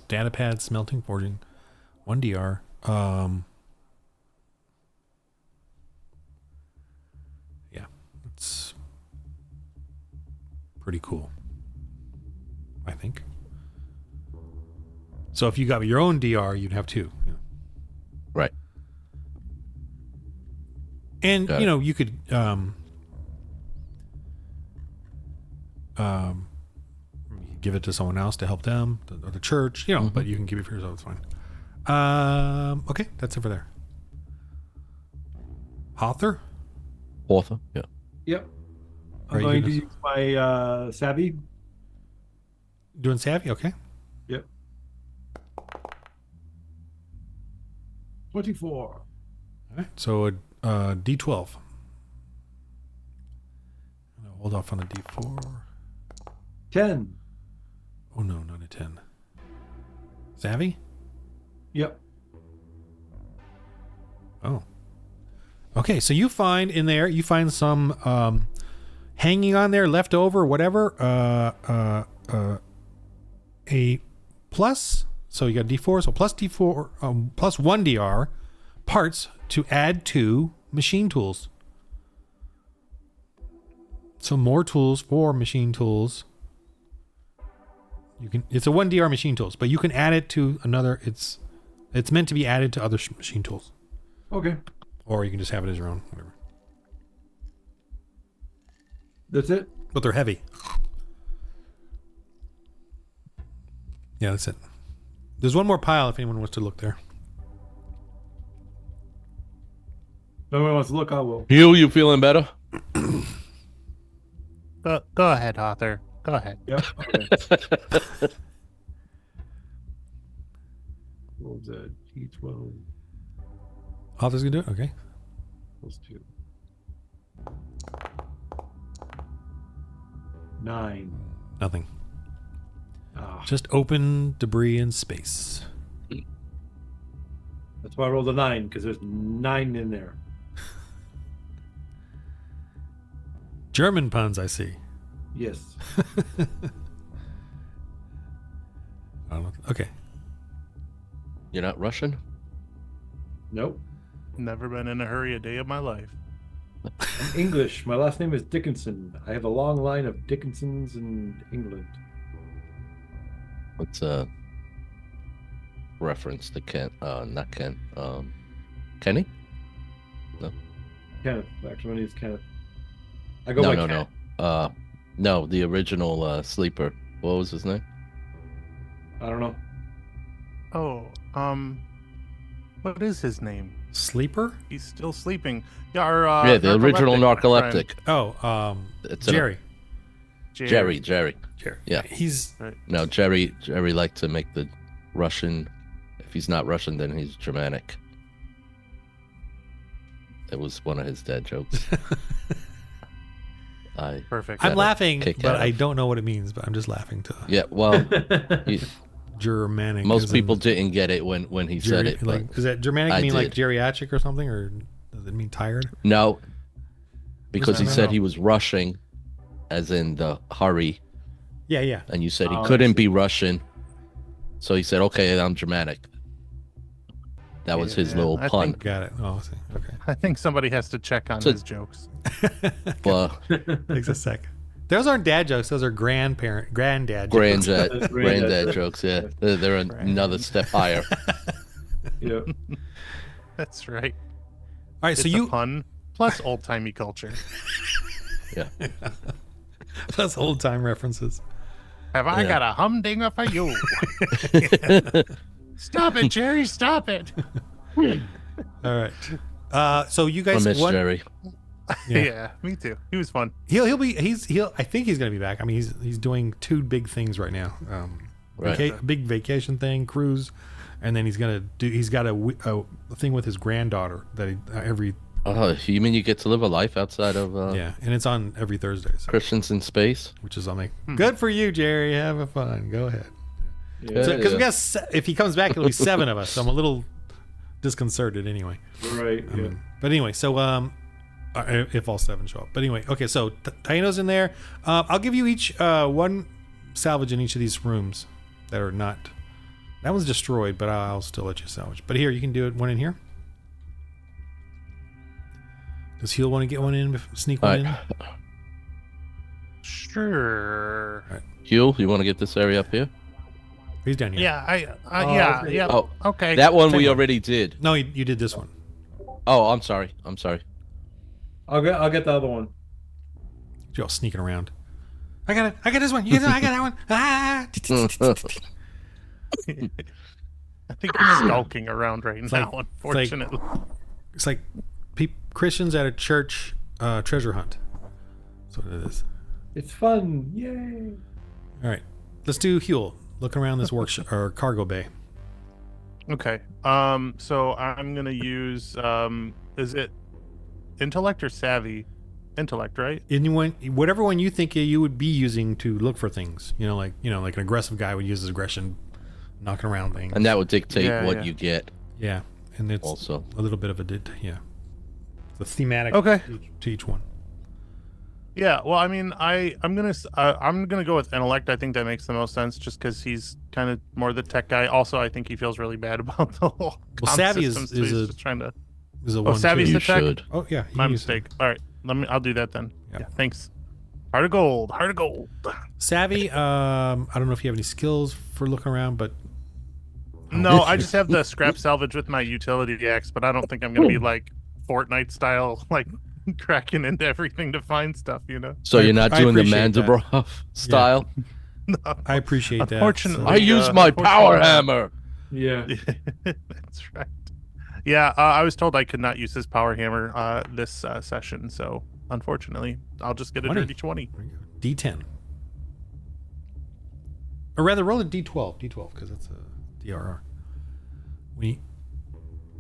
Data pad, smelting, forging, 1 DR. Yeah, it's pretty cool, I think. So if you got your own DR, you'd have 2. Right. And Got you could give it to someone else to help them, or the church, but you can keep it for yourself. It's fine. Okay, that's it for there. Author? Author? Yeah. Yep. I'm Right, going to goodness. use my savvy. Doing savvy? Okay. Yep. 24. All right. So a D12. I'll hold off on a D4. 10. Oh no, not a 10. Savvy? Yep. Oh. Okay, so you find in there, some hanging on there, left over, whatever, a plus, so you got D4, so plus D4, plus 1 DR parts to add to machine tools. So more tools for machine tools. It's a 1 DR machine tools, but you can add it to another. It's meant to be added to other machine tools. Okay. Or you can just have it as your own, whatever. That's it? But they're heavy. Yeah, that's it. There's one more pile if anyone wants to look there. If anyone wants to look, I will. You feeling better? Go ahead, author. Go ahead. Yep. Okay. What was that? T12 Author's gonna do it? Okay. plus 2. 9. Nothing. Ah, Just open debris in space. that's why I rolled a 9, because there's 9 in there. German puns, I see. Yes. I don't know. Okay. You're not Russian? Nope. Never been in a hurry a day of my life. I'm English. My last name is Dickinson. I have a long line of Dickinsons in England. What's a reference to Ken? Not Ken. Kenny? Kenneth. Actually, my name is Kenneth. I go No, by no, Ken. no. No, the original sleeper. What was his name? I don't know. Oh, What is his name? Sleeper? He's still sleeping. Yeah, our Yeah, the original narcoleptic narcoleptic. Oh, It's Jerry. Jerry. Jerry. Yeah. He's No, Jerry liked to make the Russian. If he's not Russian, then he's Germanic. It was one of his dad jokes. Perfect. I'm laughing, kick but out I of. don't know what it means. But I'm just laughing to Yeah, well, Germanic. most as in people didn't get it when he said it. Like, But does that Germanic I mean like did. geriatric or something, or does it mean tired? no, because he I don't said know. he was rushing, as in the hurry, Yeah. and you said he Oh, I couldn't see. be Russian, so he said, "Okay, I'm Germanic." That was his Yeah, little I pun. think- Got it. Oh, I see. Okay. I think somebody has to check on So- his jokes. Well, Takes a sec. Those aren't dad jokes. Those are granddad jokes. granddad jokes. Yeah, they're another step higher. Yeah. That's right. All right, It's so a you pun plus old timey culture. Yeah. plus old time references. Have I Yeah. got a humdinger for you? Stop it, Jerry! Stop it! All right. So you I guys, miss Jerry. Yeah. Yeah, me too. He was fun. he'll I think he's gonna be back. I mean, he's doing two big things right now. Right. A big vacation thing, cruise, and then he's got a thing with his granddaughter that he, every Oh, you mean you get to live a life outside of yeah, and it's on every Thursday, so, Christians in space? which is I'm like, good for you, Jerry. Have fun. Go ahead. Yeah. So because we got if he comes back, it'll be 7 of us. So I'm a little disconcerted anyway. Right. Yeah. But anyway, so if all 7 show up. But anyway, okay. So Taino's in there. I'll give you each one salvage in each of these rooms that are not. That one's destroyed, but I'll still let you salvage. But here, you can do it. One in here. Does Heal want to get one in? Sneak one in. Sure. Hugh, you want to get this area up here? He's down here. Yeah, Oh, yeah, okay. yeah. Oh, Okay. that one Same we one. already did. No, you did this one. Oh, I'm sorry. I'll get the other one. You're all sneaking around. I got it. I got this one. You get it. I got that one. Ah! I think he's skulking around right now. like- Unfortunately. It's like Christians at a church treasure hunt. That's what it is. It's fun. Yay. All right, let's do Huel. Looking around this workshop or cargo bay. Okay. So I'm gonna use is it intellect or savvy? Intellect, right? Anyone, whatever one you think you would be using to look for things. Like an aggressive guy would use his aggression, knocking around things. And that would dictate Yeah, what yeah. you get Yeah, and it's also. a little bit of yeah. The thematic Okay. to each one. Yeah. Well, I mean, I'm gonna go with intellect. I think that makes the most sense, just because he's kind of more the tech guy. Also, I think he feels really bad about the whole. Well, comm savvy system, is so he's a- just trying to. Is a Oh, one. savvy's too. You the tech? should. Oh yeah, you My can use mistake. All right. I'll do that then. Yeah. Yeah. Thanks. Heart of gold. Heart of gold. Savvy. I don't know if you have any skills for looking around, but No, I just have the scrap salvage with my utility axe, but I don't think I'm gonna be like Fortnite style, like cracking into everything to find stuff. So you're not I doing the appreciate that. Mandibrov style? No. I appreciate that. Unfortunately. I use my power unfortunately- hammer. Yeah. That's right. Yeah, I was told I could not use his power hammer this session, so unfortunately, I'll just get a 20. dirty 20. D10. Or rather, roll a D12. D12 because it's a DRR.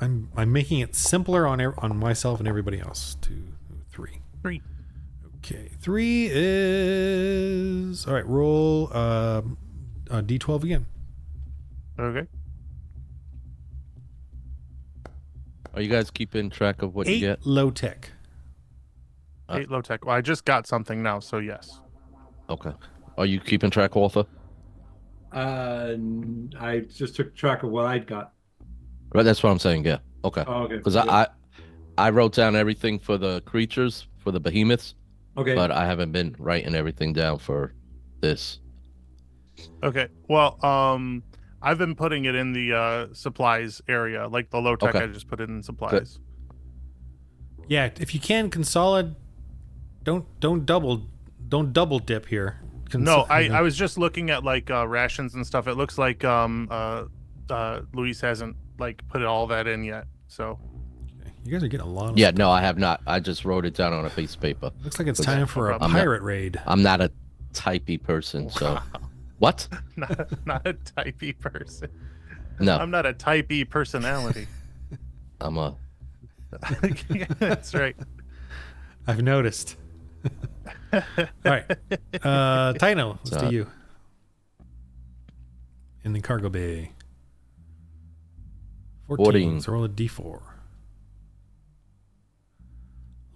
I'm making it simpler on myself and everybody else. 2, 3. 3. Okay, 3 is all right. Roll a D12 again. Okay. Are you guys keeping track of what you 8 get? low tech. 8 low tech. Well, I just got something now, so yes. Okay. Are you keeping track, Walter? I just took track of what I'd got. Right, that's what I'm saying. Yeah. Okay. Oh, okay. Because Yeah. I wrote down everything for the creatures, for the behemoths, Okay. but I haven't been writing everything down for this. Okay. Well, I've been putting it in the supplies area, like the low tech. Okay. I just put it in supplies. Yeah, if you can consolidate, don't double dip here. No, I was just looking at like rations and stuff. It looks like Luis hasn't like put all that in yet. So Okay. You guys are getting a lot of Yeah, stuff. no, I have not. I just wrote it down on a piece of paper. Looks like it's time for a I'm not- pirate raid. I'm not a typey person, so what? not a typey person. No, I'm not a typey personality. I'm a. Yeah, that's right. I've noticed. All right. Tino, let's do you. In the cargo bay. 14. So roll a d4.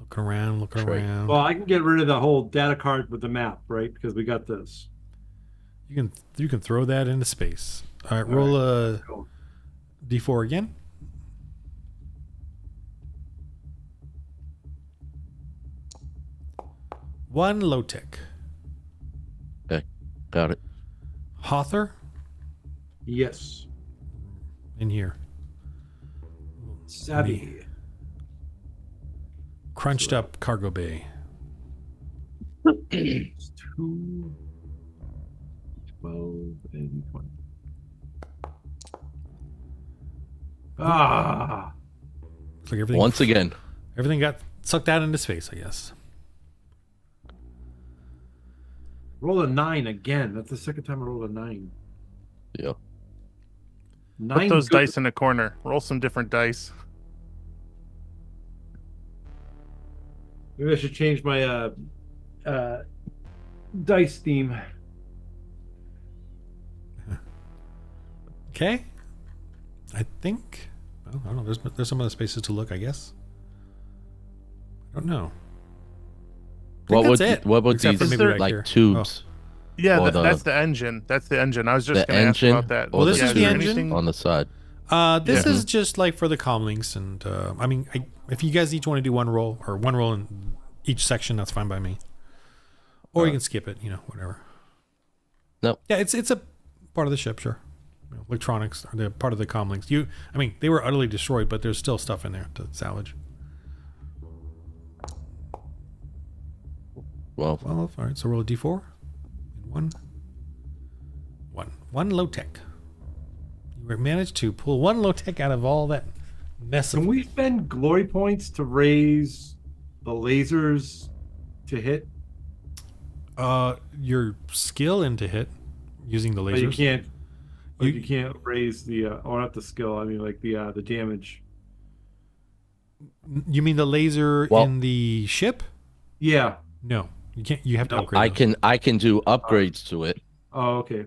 Looking around, looking Sure. around. Well, I can get rid of the whole data card with the map, right? Because we got this. You can throw that into space. All right, roll a Cool. d4 again. One low tech. Okay, got it. Hawther Yes. in here. Savvy. Crunched up cargo bay. It's 2, 12, and 20. Ah. Looks like everything Once again, everything got sucked out into space, I guess. Roll a 9 again. That's the second time I rolled a 9. yeah. 9 Put those good- dice in a corner. Roll some different dice. Maybe I should change my dice theme. Okay. I think. Well, I don't know. There's some other spaces to look, I guess. I don't know. What that's would it, what would except for these maybe back like here. tubes Yeah, Or that's the engine. That's the engine. I was just The going to ask engine about that. or this Yeah, is the there engine? anything- on the side? This Yeah. is just like for the comm links, and I mean, if you guys each want to do one roll in each section, that's fine by me. Or you can skip it, whatever. Nope. Yeah, it's a part of the ship, sure. Electronics are the part of the comm links. I mean, they were utterly destroyed, but there's still stuff in there to salvage. Well, 12. All right, so roll a d4. One low tech. You managed to pull one low tech out of all that mess of. Can we spend glory points to raise the lasers to hit? Your skill into hit using the But you lasers. can't. But You- you can't raise the or not the skill. I mean, like the damage. You mean the laser Well- in the ship? Yeah. No, you can't. You have to No, upgrade. those. I can do upgrades to it, Oh, okay.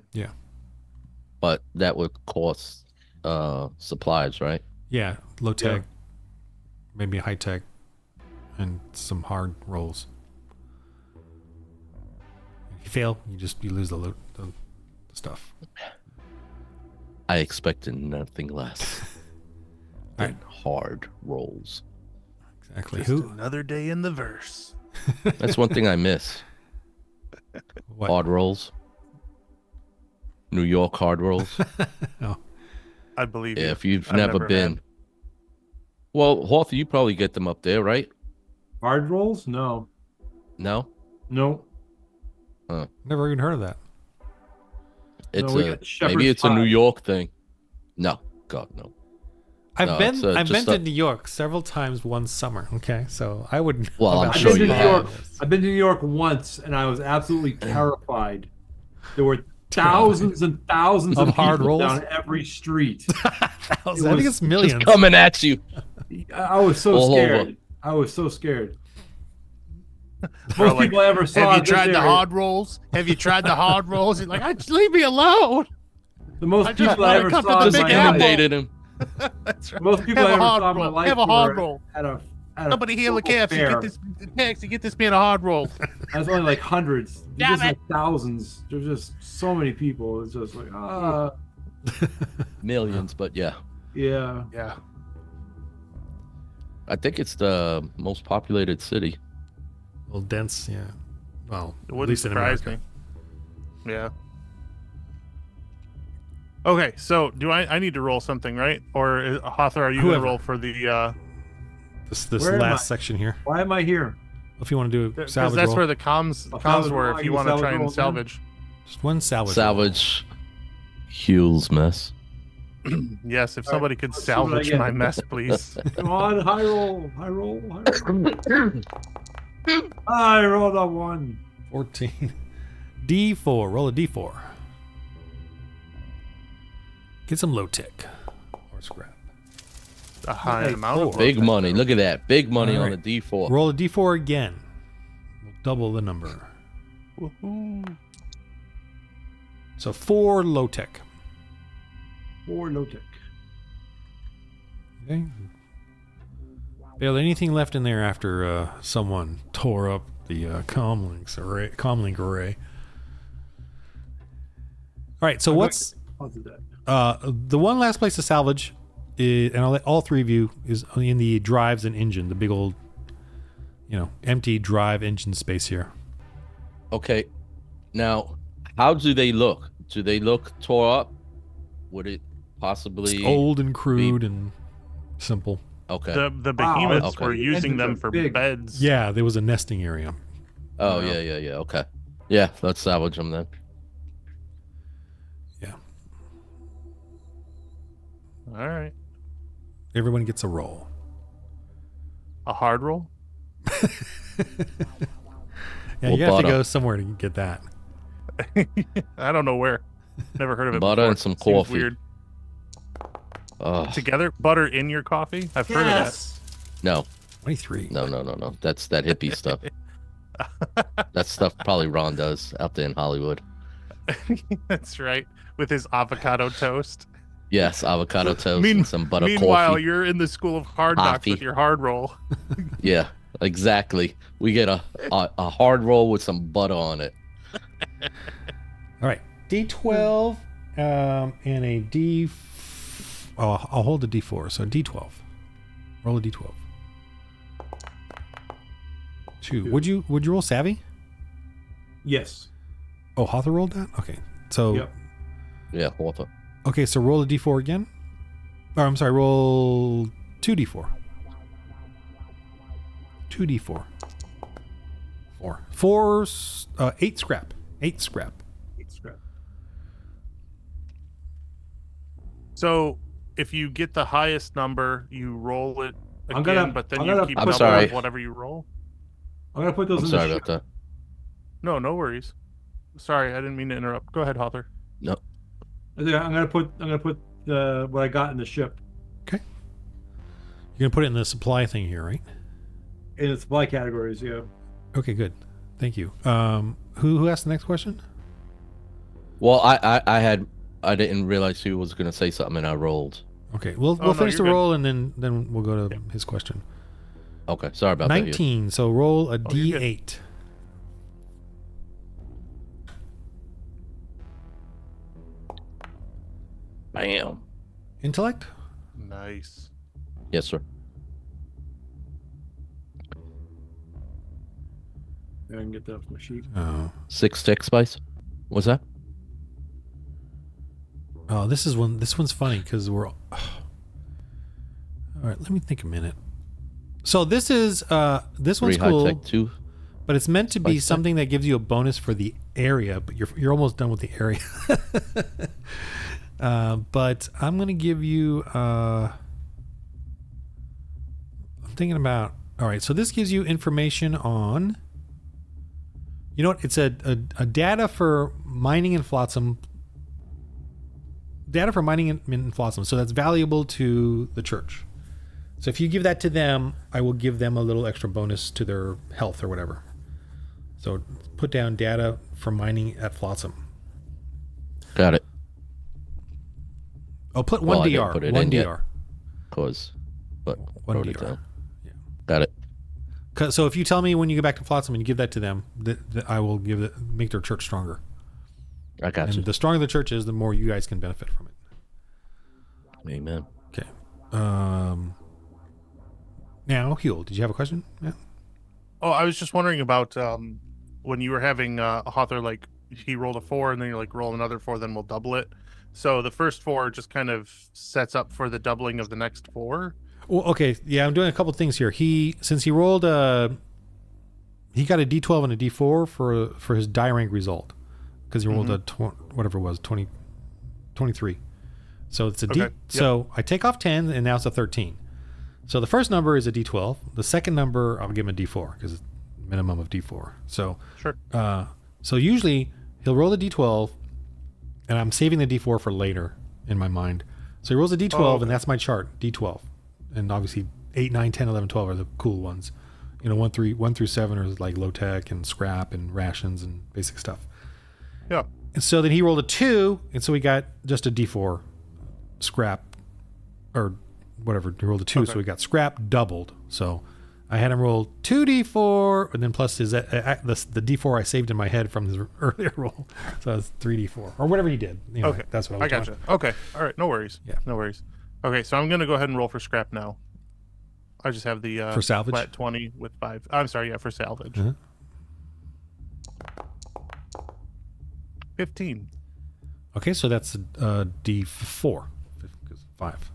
but that would cost supplies, right? Yeah, low tech, maybe high tech, and some hard rolls. If you fail, you lose the stuff. I expected nothing less All than hard rolls. Exactly. Just Who? another day in the verse. That's one thing I miss. What? Hard rolls. New York hard rolls. I believe you. If you've I've never been. had. Well, Hawthorne, you probably get them up there, right? Hard rolls? No. No? No. Never even heard of that. It's we a got Shepherd's maybe it's a New pie. York thing. No. God, no. I've No, been it's, I've been just to a- New York several times one summer. Okay, so I would. know Well, I'm about sure I've been you to New have. York. I've been to New York once, and I was absolutely terrified. There were thousands and thousands Of of hard people rolls? down every street. I think it's millions. Coming at you. I was so All scared. over. I was so scared. Bro, Most like, people I ever saw. Have you in this tried the area- hard rolls? Have you tried the hard rolls? He's like, leave me alone. The most I just people I wanna ever come to saw the in Big my Apple. life. Intimidated him. That's right. Most people Have I a ever hard saw in my roll. life Have a hard were roll. at a Somebody hail the local cabs to fair. get this taxi. Get this man a hard roll. There's only like hundreds. Damn There's it. like thousands. There's just so many people. It's just like Millions, but yeah. yeah. Yeah. I think it's the most populated city. Well, dense, yeah. Well, It at wouldn't least in surprise America. me. Yeah. Okay, so do I need to roll something, right? Or Hawthor, are you going Whoever. to roll for the? This Where am last I? section here. Why am I here? If you want to do a Because salvage that's roll, where the comms A salvage were. roll, If I you get want to salvage try and roll again? salvage. just one salvage. Salvage Hugh's mess. Yes, if All right, somebody could let's see what I salvage get. my mess, please. Come on, high roll, high roll, high roll. I rolled a 1. 14. D4. Roll a D4. Get some low tech or scrap. A high Hey, amount of Big low-tech, money. though. Look at that. Big money All on right. the D4. Roll a D4 again. We'll double the number. Woohoo. So 4 low tech. 4 low tech. Okay. Bill, anything left in there after someone tore up the comlink array? All right. So what's Positive that. the one last place to salvage? Is, and I'll let all three of you is in the drives and engine, the big old, empty drive engine space here. Okay. Now, how do they look? Do they look tore up? Would it possibly It's old and crude and simple. Okay. The Wow, behemoths okay. were using Engines them are for big. beds. Yeah, there was a nesting area. Oh, No. yeah. Okay. Yeah, let's salvage them then. Yeah. All right. Everyone gets a roll. A hard roll? Yeah, Well, you have to butter. go somewhere to get that. I don't know where. Never heard of it Butter before. and some Seems coffee. weird. Oh, Together? Butter in your coffee? I've heard of Yes. no. 23. No. That's that hippie stuff. That stuff probably Ron does out there in Hollywood. that. That's right. With his avocado toast. Yes, avocado toast and some butter Meanwhile, coffee. you're in the school of hard knocks with Coffee. your hard roll. Yeah, exactly. We get a hard roll with some butter on it. All right. D12 and a D. Oh, I'll hold the D4. So D12. Roll a D12. 2. Would you roll savvy? Yes. Oh, Hawthorne rolled that? Okay. So Yep. Yeah, water. okay, so roll a D4 again. Or I'm sorry, roll 2D4. 2D4. 4. 8 scrap. 8 scrap. Scrap. So if you get the highest number, you roll it again, I'm gonna- but then I'm you gonna keep I'm double sorry. of whatever you roll. I'm gonna put those I'm in sorry the about ship. that. No worries. Sorry, I didn't mean to interrupt. Go ahead, Hawthor. No. I'm gonna put what I got in the ship Okay. You're going to put it in the supply thing here, right? in the supply categories. Yeah. Okay, good. Thank you. Who asked the next question? Well, I didn't realize he was gonna say something and I rolled. Okay, we'll no, finish the you're good. roll and then we'll go to his question. Okay, sorry about that. Hugh. 19. So roll a Oh, you're good. D8. Bam. Intellect? Nice. Yes, sir. I can get that off my sheet. Oh. 6 tech spice. What's that? Oh, this one's funny because we're all right, let me think a minute. So this is this 3 one's high cool, tech, 2. but it's meant to be Spice something that gives you a bonus for the area, but you're almost done with the area. But I'm gonna give you I'm thinking about, all right, so this gives you information on, you know what, it's a data for mining and flotsam. Data for mining and flotsam, so that's valuable to the church. So if you give that to them, I will give them a little extra bonus to their health or whatever. So put down data for mining at flotsam. Got it. I'll put Well, one I didn't DR. put it One in yet. DR. But One wrote it DR. down. Yeah. Got it. So if you tell me when you go back to flotsam and you give that to them, that I will make their church stronger. I got And you. the stronger the church is, the more you guys can benefit from it. Amen. Okay. Now, Huel, did you have a question? Yeah. Oh, I was just wondering about when you were having Hawthor, like he rolled a 4 and then you're like roll another 4, then we'll double it. So the first 4 just kind of sets up for the doubling of the next 4. Well, okay. Yeah, I'm doing a couple things here. Since he rolled he got a D12 and a D4 for his die rank result because he rolled a whatever it was 23. So it's a Okay, D. yep. So I take off 10, and now it's a 13. So the first number is a D12. The second number, I'll give him a D4 because it's minimum of D4. So Sure. so usually he'll roll the D12, and I'm saving the D4 for later in my mind. So he rolls a D12, okay. and that's my chart, D12. And obviously 8, 9, 10, 11, 12 are the cool ones. 1 through 7 are like low tech and scrap and rations and basic stuff. Yeah. And so then he rolled a 2, and so we got just a D4 scrap or whatever. He rolled a 2, so we got scrap doubled. So I had him roll 2d4, and then plus his the d4 I saved in my head from his earlier roll. So it's 3d4 or whatever he did. Anyway, Okay. that's what I was gotcha. Okay. All right. No worries. Yeah. No worries. Okay. So I'm going to go ahead and roll for scrap now. I just have the For salvage? flat 20 with 5. I'm sorry. Yeah. For salvage. Uh-huh. 15. Okay, so that's a d4 because 5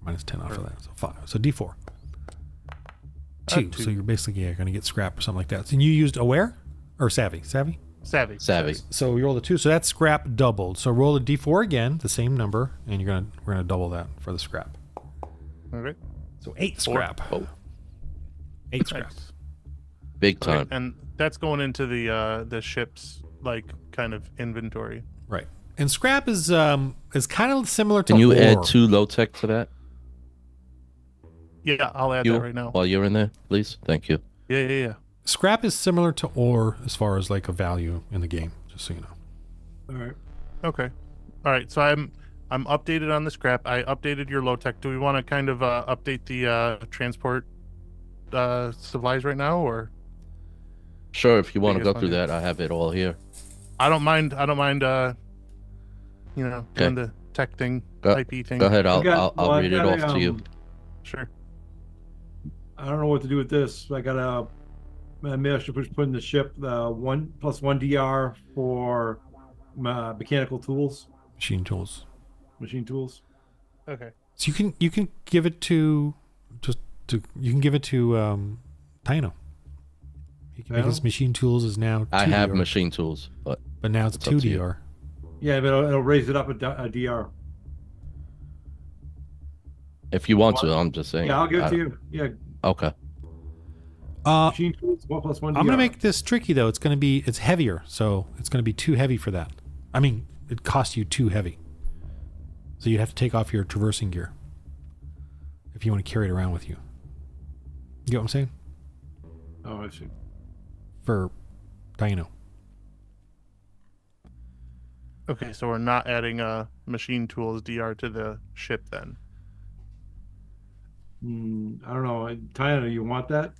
minus 10 off of that, so 5. So d4. 2. 2. So you're basically going to get scrap or something like that. And you used aware or savvy? Savvy. Savvy. So we rolled a 2, so that's scrap doubled. So roll a d4 again, the same number, and we're gonna double that for the scrap. Okay. So 8 Four. scrap. Oh, 8 scrap. Nice. big Okay, time. and that's going into the ship's like kind of inventory. Right. And scrap is kind of similar to Can you ore. add 2 low tech for that? Yeah, I'll add You, that right now. while you're in there, please. Thank you. Yeah. Scrap is similar to ore as far as like a value in the game, just so you know. All right. Okay. All right. So I'm updated on the scrap. I updated your low tech. Do we want to kind of update the transport supplies right now, or? Sure, if you want to guess go through Monday. that, I have it all here. I don't mind. You know, doing the tech thing, Go- typey thing. Go ahead. I've got- I'll well, I've read it got off a, to you. Sure. I don't know what to do with this. I got maybe I should put in the ship the 1 + 1 DR for mechanical tools, Machine tools. machine tools. Okay. So you can give it to Taino. He can make his Taino? machine tools is now 2 I have DR, machine tools, but but now it's It's up 2 to you. DR. Yeah, but it'll raise it up a DR. if you want to, I'm just saying. Yeah, I'll give it I- to you. Yeah, Okay. machine tools 1 + 1 DR. I'm gonna make this tricky though. It's heavier, so it's gonna be too heavy for that. I mean, it costs you 2 heavy, so you'd have to take off your traversing gear if you want to carry it around with you. You get what I'm saying? Oh, I see. For Taino. Okay. So we're not adding machine tools DR to the ship then. I don't know. Tyler, you want that?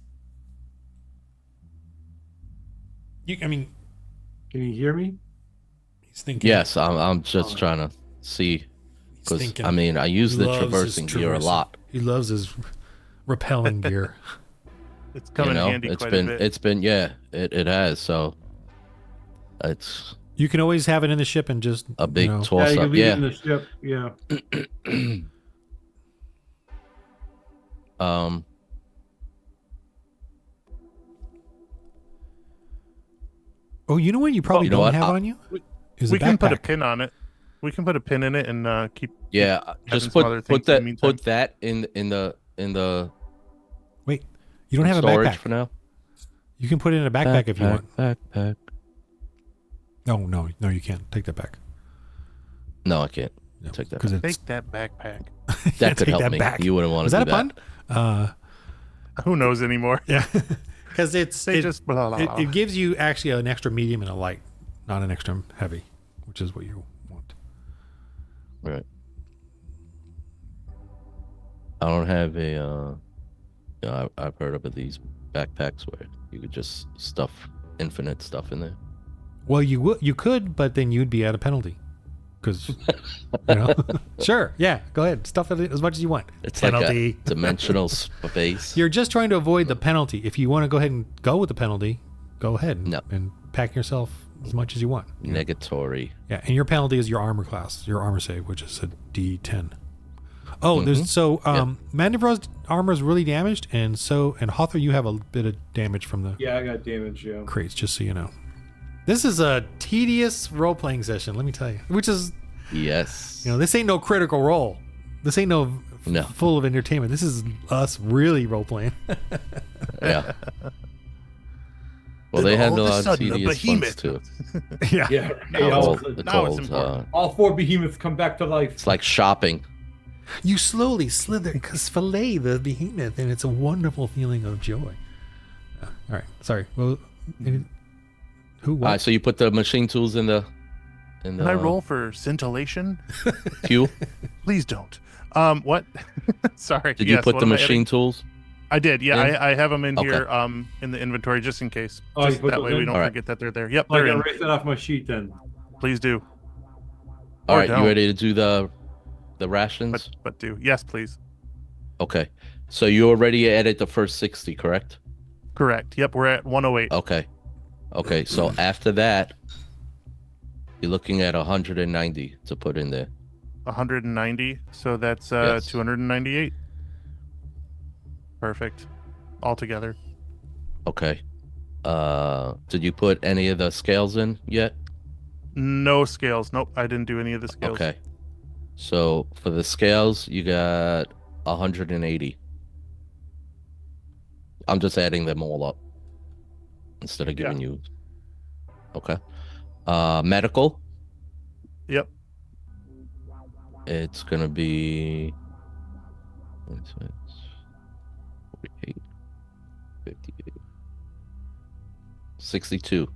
I mean, Can you hear me? he's thinking. Yes, I'm just Oh. trying to see he's because thinking. I mean I use He the loves his traversing gear a traversing. lot. He loves his repelling gear. It's coming You know, in handy it's quite been a bit. it's been it has. So it's You can always have it in the ship and just a big Yeah, toss you can up. leave it Yeah. in the ship. Yeah. um. Oh, you know what? You probably You know don't what? have on you. Is we a can put a backpack. pin on it. We can put a pin in it and keep. Yeah. having Just some other put things in the put meantime. that in the Wait, you don't have a storage backpack. for now. You can put it in a backpack if you want. Backpack. No, you can't. Take that back. No, I can't. No, Take that because it's Take that backpack. That could take help that me. back. You wouldn't want Was to that do a pun? Who knows anymore? Yeah, because They just blah, blah, blah. it gives you actually an extra medium and a light, not an extra heavy, which is what you want. Right. I don't have a. I've heard of these backpacks where you could just stuff infinite stuff in there. Well, you could, but then you'd be at a penalty. Because, you know, sure, yeah, go ahead, stuff it as much as you want. It's Penalty. like a dimensional space. You're just trying to avoid the penalty. If you want to go ahead and go with the penalty, go ahead and, No. and pack yourself as much as you want. Negatory. Yeah, and your penalty is your armor class, your armor save, which is a D10. Oh, there's so Mandevra's armor is really damaged, and Hawthor, you have a bit of damage from the Yeah, I got damage. Yeah. crates, just so you know. This is a tedious role playing session, let me tell you. Which is Yes. This ain't no Critical Role. This ain't no, No. full of entertainment. This is us really role playing. Yeah. Well, they had a lot of tedious ones too. Yeah. Yeah. Now Called, it's important. all 4 behemoths come back to life. it's like shopping. You slowly slither, because fillet the behemoth, and it's a wonderful feeling of joy. All right. Sorry. Well, who? All What? right, so you put the machine tools in the Can I roll for scintillation? queue. Please don't. What? Sorry. Did you yes, put what the am I machine adding? tools? I did. Yeah, in? I have them in Okay. here in the inventory just in case. Oh, you Just put that those way we in? don't All right. forget that they're there. Yep, I they're can in. erase that off my sheet then. Please do. All Or right, you don't. ready to do the rations? But do. Yes, please. Okay. So you already added the first 60, correct? Correct. Yep, we're at 108. Okay. Okay, so after that, you're looking at 190 to put in there. 190. So that's Yes. 298. Perfect. All together. Okay. Did you put any of the scales in yet? No scales. Nope, I didn't do any of the scales. Okay. So for the scales, you got 180. I'm just adding them all up instead of giving you. Okay. Medical, Yep. it's gonna be 46, 48, 58, 62.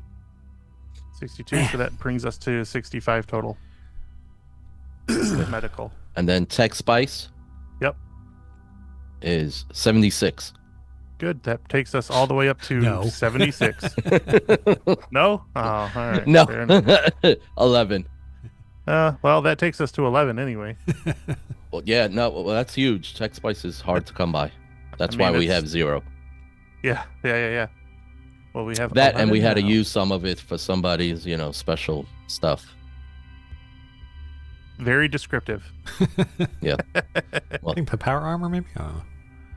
62. So that brings us to 65 total. Medical. And then tech spice Yep. is 76. Good. That takes us all the way up to No. 76. No? Oh, all right. No. Fair enough. 11. Well, that takes us to 11 anyway. Well, yeah, no, well, that's huge. Tech spice is hard to come by. That's I mean, why we it's- have 0. Yeah. Well, we have That, and we 11 had to now. use some of it for somebody's, special stuff. Very descriptive. Yeah. I think the power armor, maybe? I don't know.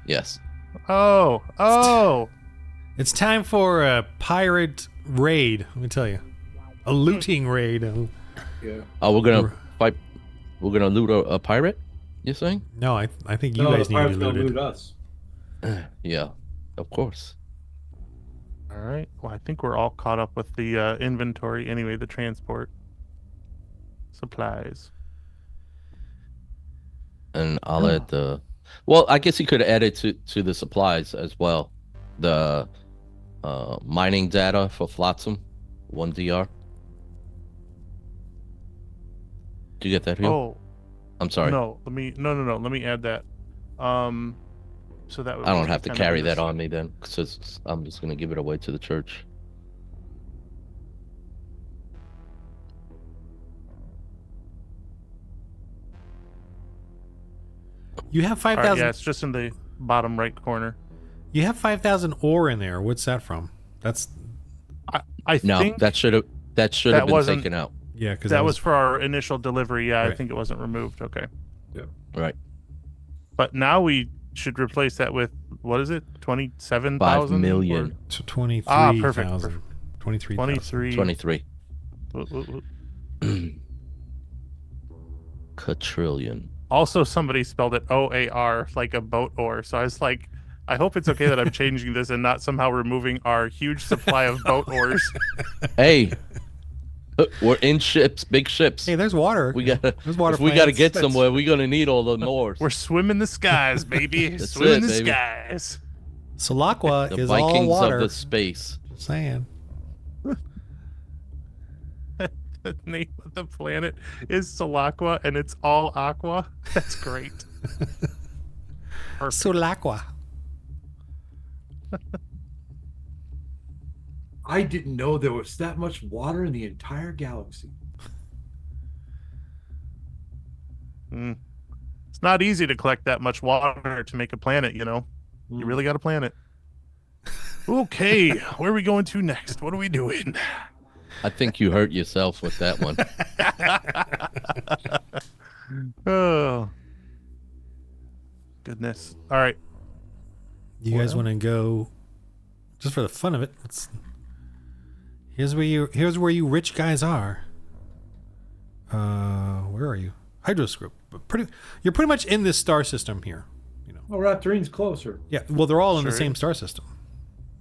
Yes. Oh. It's time for a pirate raid, let me tell you. A looting raid. Yeah. Oh, we're gonna fight. We're gonna loot a pirate. You're saying? No, I think you No, guys the need to pirates be gonna looted. loot us. Yeah, of course. All right. Well, I think we're all caught up with the inventory anyway, the transport. Supplies. And I'll add the. Well, I guess you could add it to the supplies as well. The mining data for Flotsam, 1 DR. Do you get that here? Oh, I'm sorry. no. Let me add that. So that would I be don't have to kind of carry in that this- on me then, because I'm just gonna give it away to the church. You have All right, 5,000. yeah, it's just in the bottom right corner. You have 5,000 ore in there. What's that from? That's I No, think that should have that been wasn't- taken out. yeah, because that was for our initial delivery. Yeah, I Right. think it wasn't removed. Okay. Right. But now we should replace that with, what is it? 27,000? 5 million. 23,000. Perfect. 23,000. 23. 23. Whoop, whoop. Quadrillion. Also, somebody spelled it OAR, like a boat oar. So I was like, I hope it's okay that I'm changing this and not somehow removing our huge supply of boat oars. Hey, we're in ships, big ships. Hey, there's water. We gotta, There's water if we gotta plants. get somewhere, we're gonna need all the Moors. We're swimming the skies, baby. That's Swimming it, the baby. skies. Salakwa The is all Vikings water. of the space. Just saying. The name of the planet is Salakwa, and it's all aqua. That's great. Perfect. Sulakwa. I didn't know there was that much water in the entire galaxy. It's not easy to collect that much water to make a planet, you know. You really got to plan it. Okay, where are we going to next? What are we doing? I think you hurt yourself with that one. Oh, goodness. All right. You guys Well. want to go just for the fun of it? Here's where you rich guys are. Where are you? Hydroscope. You're pretty much in this star system here. You know. Oh, Raptorine's closer. Yeah. Well, they're all in the Sure same is. star system.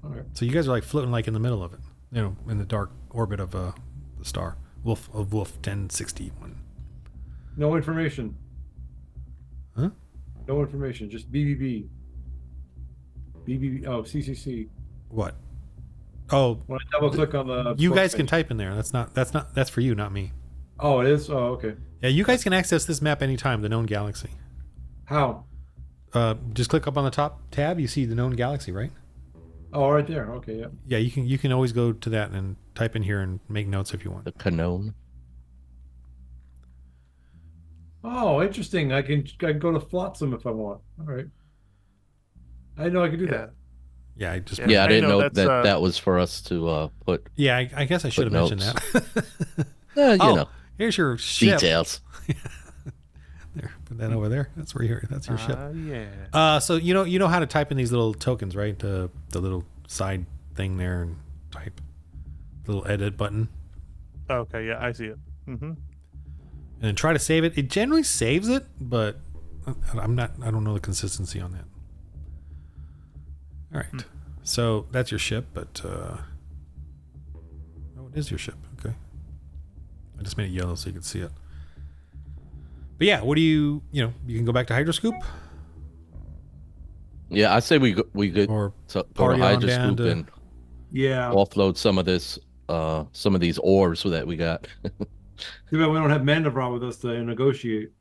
All right. So you guys are like floating like in the middle of it. You know, in the dark orbit of the star. Wolf 1061. No information. Huh? No information. Just BBB. BBB. Oh, CCC. What? Oh, When I double click on the. you guys book can page- type in there. That's for you, not me. Oh, it is. Oh, okay. Yeah, you guys can access this map anytime, the known galaxy. How? Just click up on the top tab. You see the known galaxy, right? Oh, right there. Okay, yeah. Yeah, you can always go to that and type in here and make notes if you want. The Canone. Oh, interesting. I can go to Flotsam if I want. All right. I didn't know I could do Yeah. that. Yeah, I just Yeah. Yeah, I I didn't know know that's, that that was for us to put. yeah. I guess I should have mentioned notes. that. You Oh, know, here's your ship. details. There, put that over there. That's that's your ship. Yeah. So you know how to type in these little tokens, right? The little side thing there and type little edit button, Okay. Yeah, I see it. Mm-hmm. and then try to save it. It generally saves it, but I don't know the consistency on that. All right. So that's your ship, but oh, it is your ship. Okay. I just made it yellow so you can see it. But yeah, what do you can go back to Hydroscoop Yeah, I say we could or go to party on Hydra down Scoop to- and Yeah. offload some of this, some of these ores that we got. Too bad we don't have Mandelbrot with us to negotiate.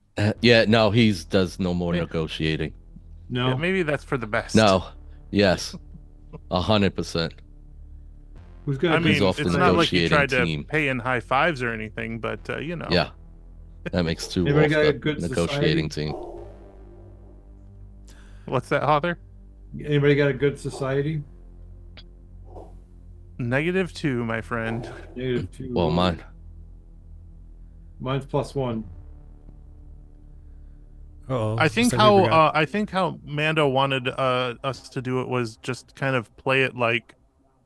Yeah, no, does no more Yeah. negotiating. No. Yeah, maybe that's for the best. No, yes, 100%. Who's got? I mean, He's off the it's not like you negotiating tried to team. pay in high fives or anything, but you know. Yeah, that makes two Anybody off got a the good negotiating team. What's that, Hother? Anybody got a good society? -2, my friend. -2. Well, mine. Mine's +1. Uh-oh. I think Looks like we forgot. I think how Mando wanted us to do it was just kind of play it like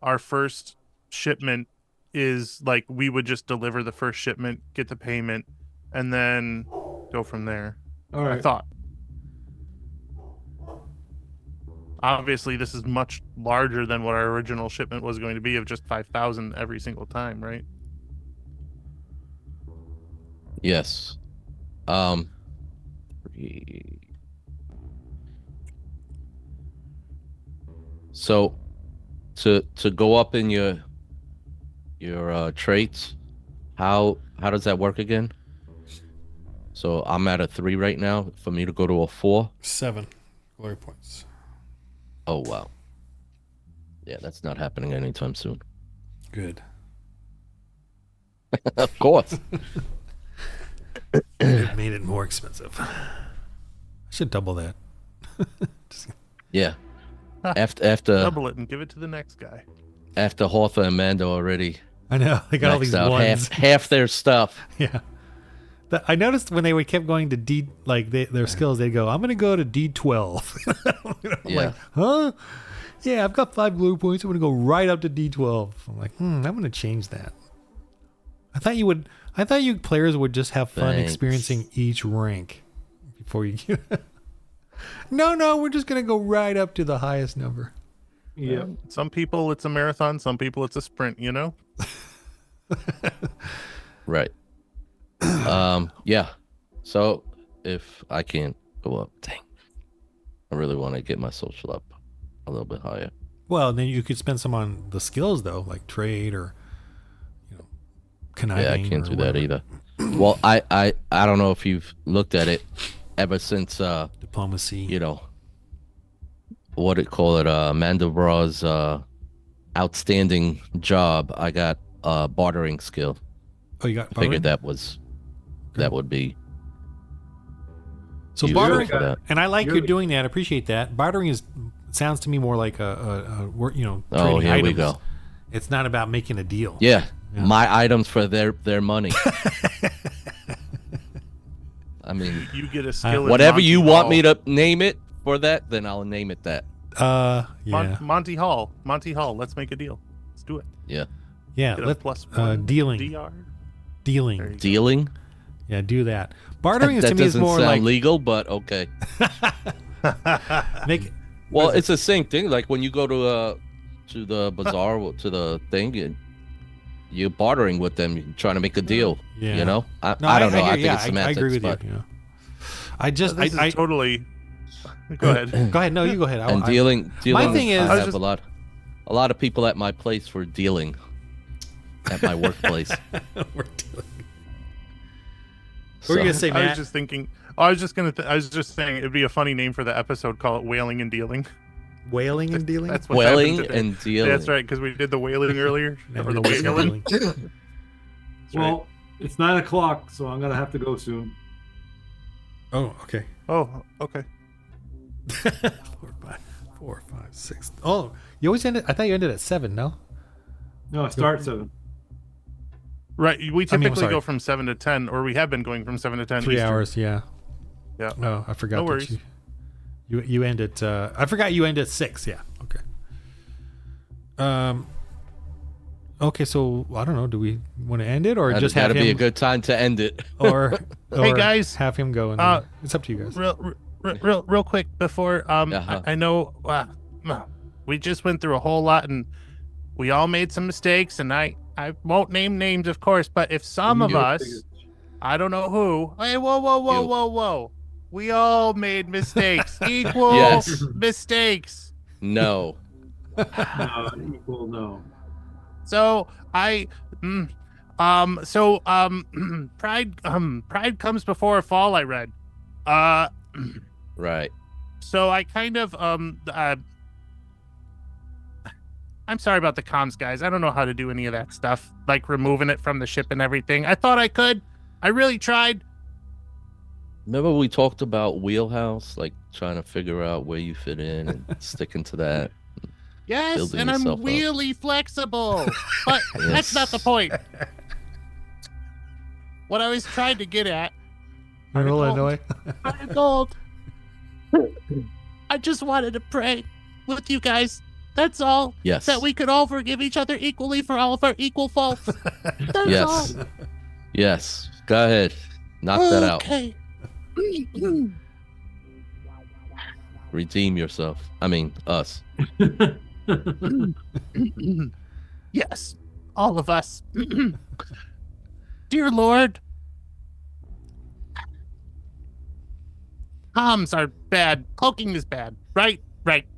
our first shipment is like we would just deliver the first shipment, get the payment, and then go from there. All right. I thought. Obviously, this is much larger than what our original shipment was going to be of just 5,000 every single time, right? Yes. So to go up in your traits, how does that work again? So I'm at a 3 right now. For me to go to a 4. 7 glory points. Oh wow. Yeah, that's not happening anytime soon. Good. Of course. It made it more expensive. I should double that. Yeah. After Double it and give it to the next guy. after Hawthorne and Mando already I know they got all maxed these out ones. half their stuff. Yeah. I noticed when they kept going to D, like their skills, they'd go, I'm going to go to D12. I'm Yeah. like, huh? Yeah, I've got 5 glory points. I'm going to go right up to D12. I'm like, I'm going to change that. I thought you players would just have fun Thanks. experiencing each rank before you. No, we're just going to go right up to the highest number. Yeah. Some people it's a marathon, some people it's a sprint, you know? Right. Yeah. So if I can't go up, dang. I really want to get my social up a little bit higher. Well, then you could spend some on the skills though, like trade or conniving. Yeah, I can't or do that whatever. either. Well, I don't know if you've looked at it ever since Diplomacy. What it call it, Mandobraw's outstanding job. I got bartering skill. Oh, you got Figured bartering? that would be So useful bartering, for that. and I like You're you the- doing that. I appreciate that. Bartering sounds to me more like a trading Oh, here items. we go. It's not about making a deal. Yeah, Yeah. my items for their money. I mean, You get a skill in whatever Monty you want Hall. me to name it for that, then I'll name it that. Yeah, Monty Hall. Let's make a deal. Let's do it. Yeah. yeah. Get a Let +1 dealing, DR. There dealing. you go. Dealing? Yeah, do that. Bartering is That to me is doesn't more sound like legal, but okay. make. Well, what is it's the same thing. Like when you go to the bazaar, to the thing, and you're bartering with them, you're trying to make a deal. Yeah. You know, No, I don't know. hear- I think yeah, it's semantics. I agree with but, you. Yeah. I just This I is totally. Go ahead. go ahead. No, you go ahead. And dealing. My thing is- I I was have just- a lot of people at my place for dealing at my workplace. We're dealing. What So, were you gonna say, I was Matt? just thinking. I was just gonna. I was just saying it'd be a funny name for the episode. Call it "Wailing and Dealing." Wailing and dealing. That's what happened Wailing today. and dealing. That's right, because we did the wailing earlier, Now or we're the doing wailing. dealing. That's right. Well, it's 9 o'clock, so I'm gonna have to go soon. Oh, okay. Oh, okay. 4, 5, 6. Oh, you always ended. I thought you ended at 7. No. No, I start at 7. Right. We I'm typically sorry. go from 7 to 10, or we have been going from 7 to 10. 3 Eastern. hours. Yeah. Yeah. Oh, I forgot. No that worries. You end at. I forgot you end at 6. Yeah. Okay. Okay, so I don't know. Do we want to end it or just have that'd him? be a good time to end it. or Hey, or guys. have him go. And Uh, it's up to you guys. Real quick before Uh-huh. I know we just went through a whole lot and we all made some mistakes and I won't name names of course, but if some of us, I don't know who. Hey, You. whoa. We all made mistakes. Equal Yes. mistakes. No. No, equal no. So pride comes before a fall, I read. Right. So I kind of I'm sorry about the comms, guys. I don't know how to do any of that stuff, like removing it from the ship and everything. I thought I could. I really tried. Remember we talked about wheelhouse, like trying to figure out where you fit in and sticking to that. Yes, Building and I'm yourself up. really flexible. But that's not the point. What I was trying to get at, Roll Article. Illinois. I'm gold. I just wanted to pray with you guys. That's all. Yes. That we could all forgive each other equally for all of our equal faults. That's Yes. all. Yes. Go ahead. Knock that out. Okay. Redeem yourself. I mean, us. Yes, all of us. Dear Lord, comms are bad. Cloaking is bad. Right.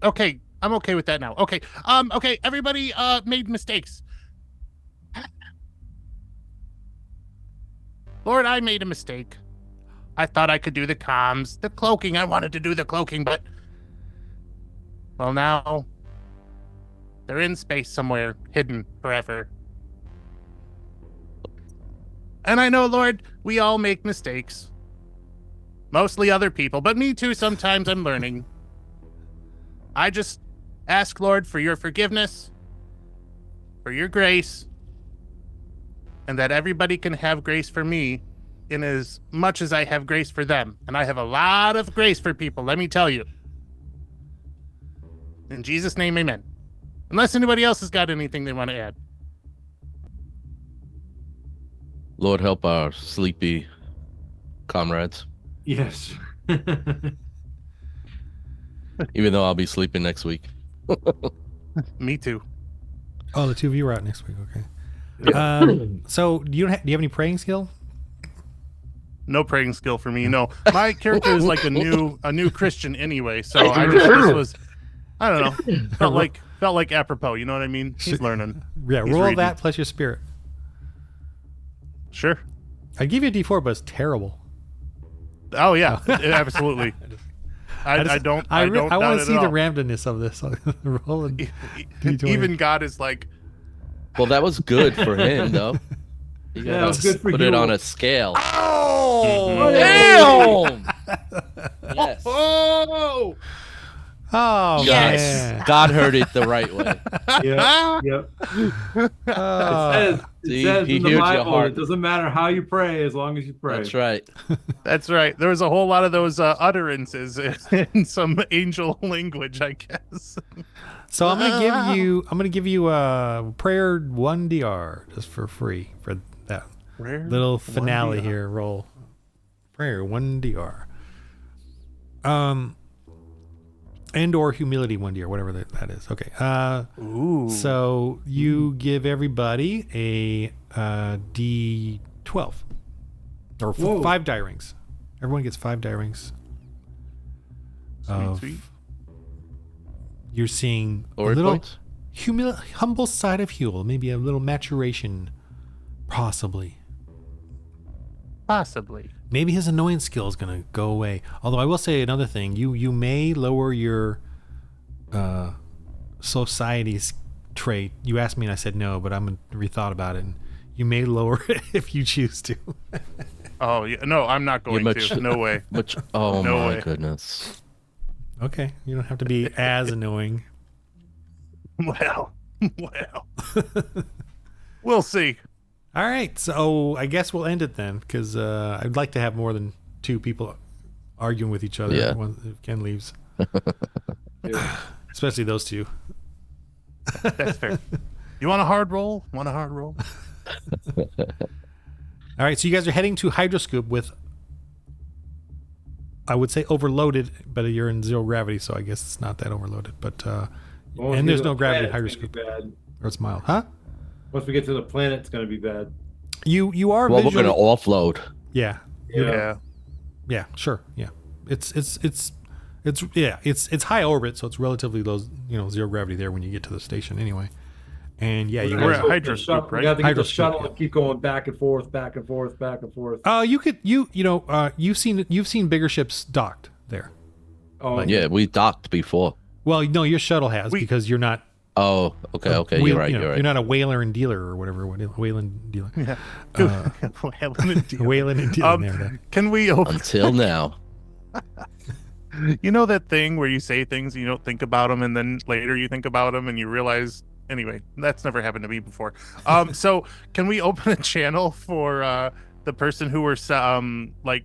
Okay, I'm okay with that now. Okay. Okay. Everybody made mistakes. Lord, I made a mistake. I thought I could do the comms, the cloaking. I wanted to do the cloaking, but well, now they're in space somewhere, hidden forever. And I know, Lord, we all make mistakes. Mostly other people, but me too, sometimes I'm learning. I just ask, Lord, for your forgiveness, for your grace, and that everybody can have grace for me in as much as I have grace for them. And I have a lot of grace for people, let me tell you. In Jesus' name, amen. Unless anybody else has got anything they want to add. Lord help our sleepy comrades. Yes. Even though I'll be sleeping next week. Me too. Oh, the two of you are out next week. Okay. So do you have any praying skill? No praying skill for me. No, my character is like a new Christian anyway. So I just this was, I don't know, felt like apropos. You know what I mean? He's learning. Yeah, He's roll reading. that plus your spirit. Sure. I'd give you a D4, but it's terrible. Oh yeah, absolutely. I don't I doubt want it to see at the all. randomness of this. Roll a D20. Even God is like, Well, that was good for him, though. You Yeah, gotta it was good for put you. it on a scale. oh, Damn! Yes. oh, Oh, Yes. man. God heard it the right way. Yep. Yep. Oh, It See, says he in the hears your Bible, heart. it doesn't matter how you pray as long as you pray. That's right. that's right. There was a whole lot of those utterances in some angel language, I guess. so I'm gonna give you a prayer 1 DR just for free for that little finale here. Roll. prayer 1 and or humility 1 whatever that is. Okay. Ooh. So you give everybody a D12 or Whoa. 5 die rings. Everyone gets 5 die rings. Sweet. You're seeing a Glory little points? humble side of Huel, maybe a little maturation, possibly. Possibly. Maybe his annoyance skill is gonna go away. Although I will say another thing: you may lower your society's trait. You asked me, and I said no, but I'm rethought about it. And you may lower it if you choose to. Oh yeah. No, I'm not going to. No way. Oh No my way. goodness. Okay, you don't have to be as annoying. Well. We'll see. All right, so I guess we'll end it then, because I'd like to have more than 2 people arguing with each other Yeah. if Ken leaves. Yeah. Especially those 2. That's fair. You want a hard roll? Want a hard roll? All right, so you guys are heading to Hydroscoop with, I would say, overloaded, but you're in 0 gravity, so I guess it's not that overloaded. But Once and we there's get to no the gravity in planet, it's Hydroscoop, gonna be bad. or it's mild, huh? Once we get to the planet, it's going to be bad. You are Well, visually, we're gonna offload. yeah, Yeah. sure, yeah. It's high orbit, so it's relatively low, 0 gravity there when you get to the station anyway. And yeah, you We're guys. at Hydroscoop, We right? have to get the Hydroscoop, shuttle yeah. and keep going back and forth, back and forth, back and forth. You've seen bigger ships docked there. Oh, Yeah, we docked before. Well, no, your shuttle has because you're not. Oh, okay, you're right, you're right. You're not a whaler and dealer or whatever. Whaling dealer. Yeah. Whaling and dealing. Whaling and dealing there. Can we open? Until now. You know that thing where you say things and you don't think about them, and then later you think about them and you realize. Anyway, that's never happened to me before. So can we open a channel for the person who we're like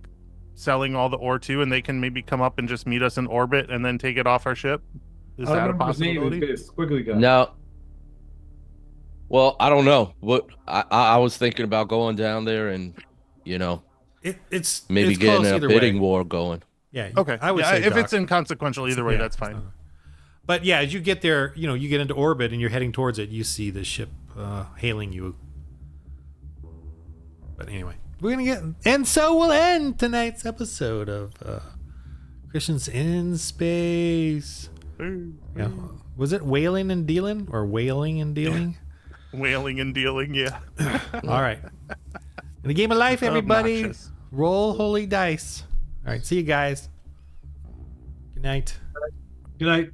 selling all the ore to, and they can maybe come up and just meet us in orbit and then take it off our ship? Is I don't that a remember his name. possibility? It's squiggly guy. No. Well, I don't know. What I was thinking about going down there and, It's maybe it's getting close a either bidding way. war going. Yeah. Okay. I would yeah, say if it's dock. inconsequential either way, Yeah, that's it's fine. not- But yeah, as you get there, you get into orbit and you're heading towards it. You see the ship hailing you. But anyway, we're gonna get, and so we'll end tonight's episode of Christians in Space. Yeah. Was it whaling and dealing or whaling and dealing? Whaling and dealing, yeah. All right. In the game of life, everybody, Obnoxious. roll holy dice. All right. See you guys. Good night. Good night.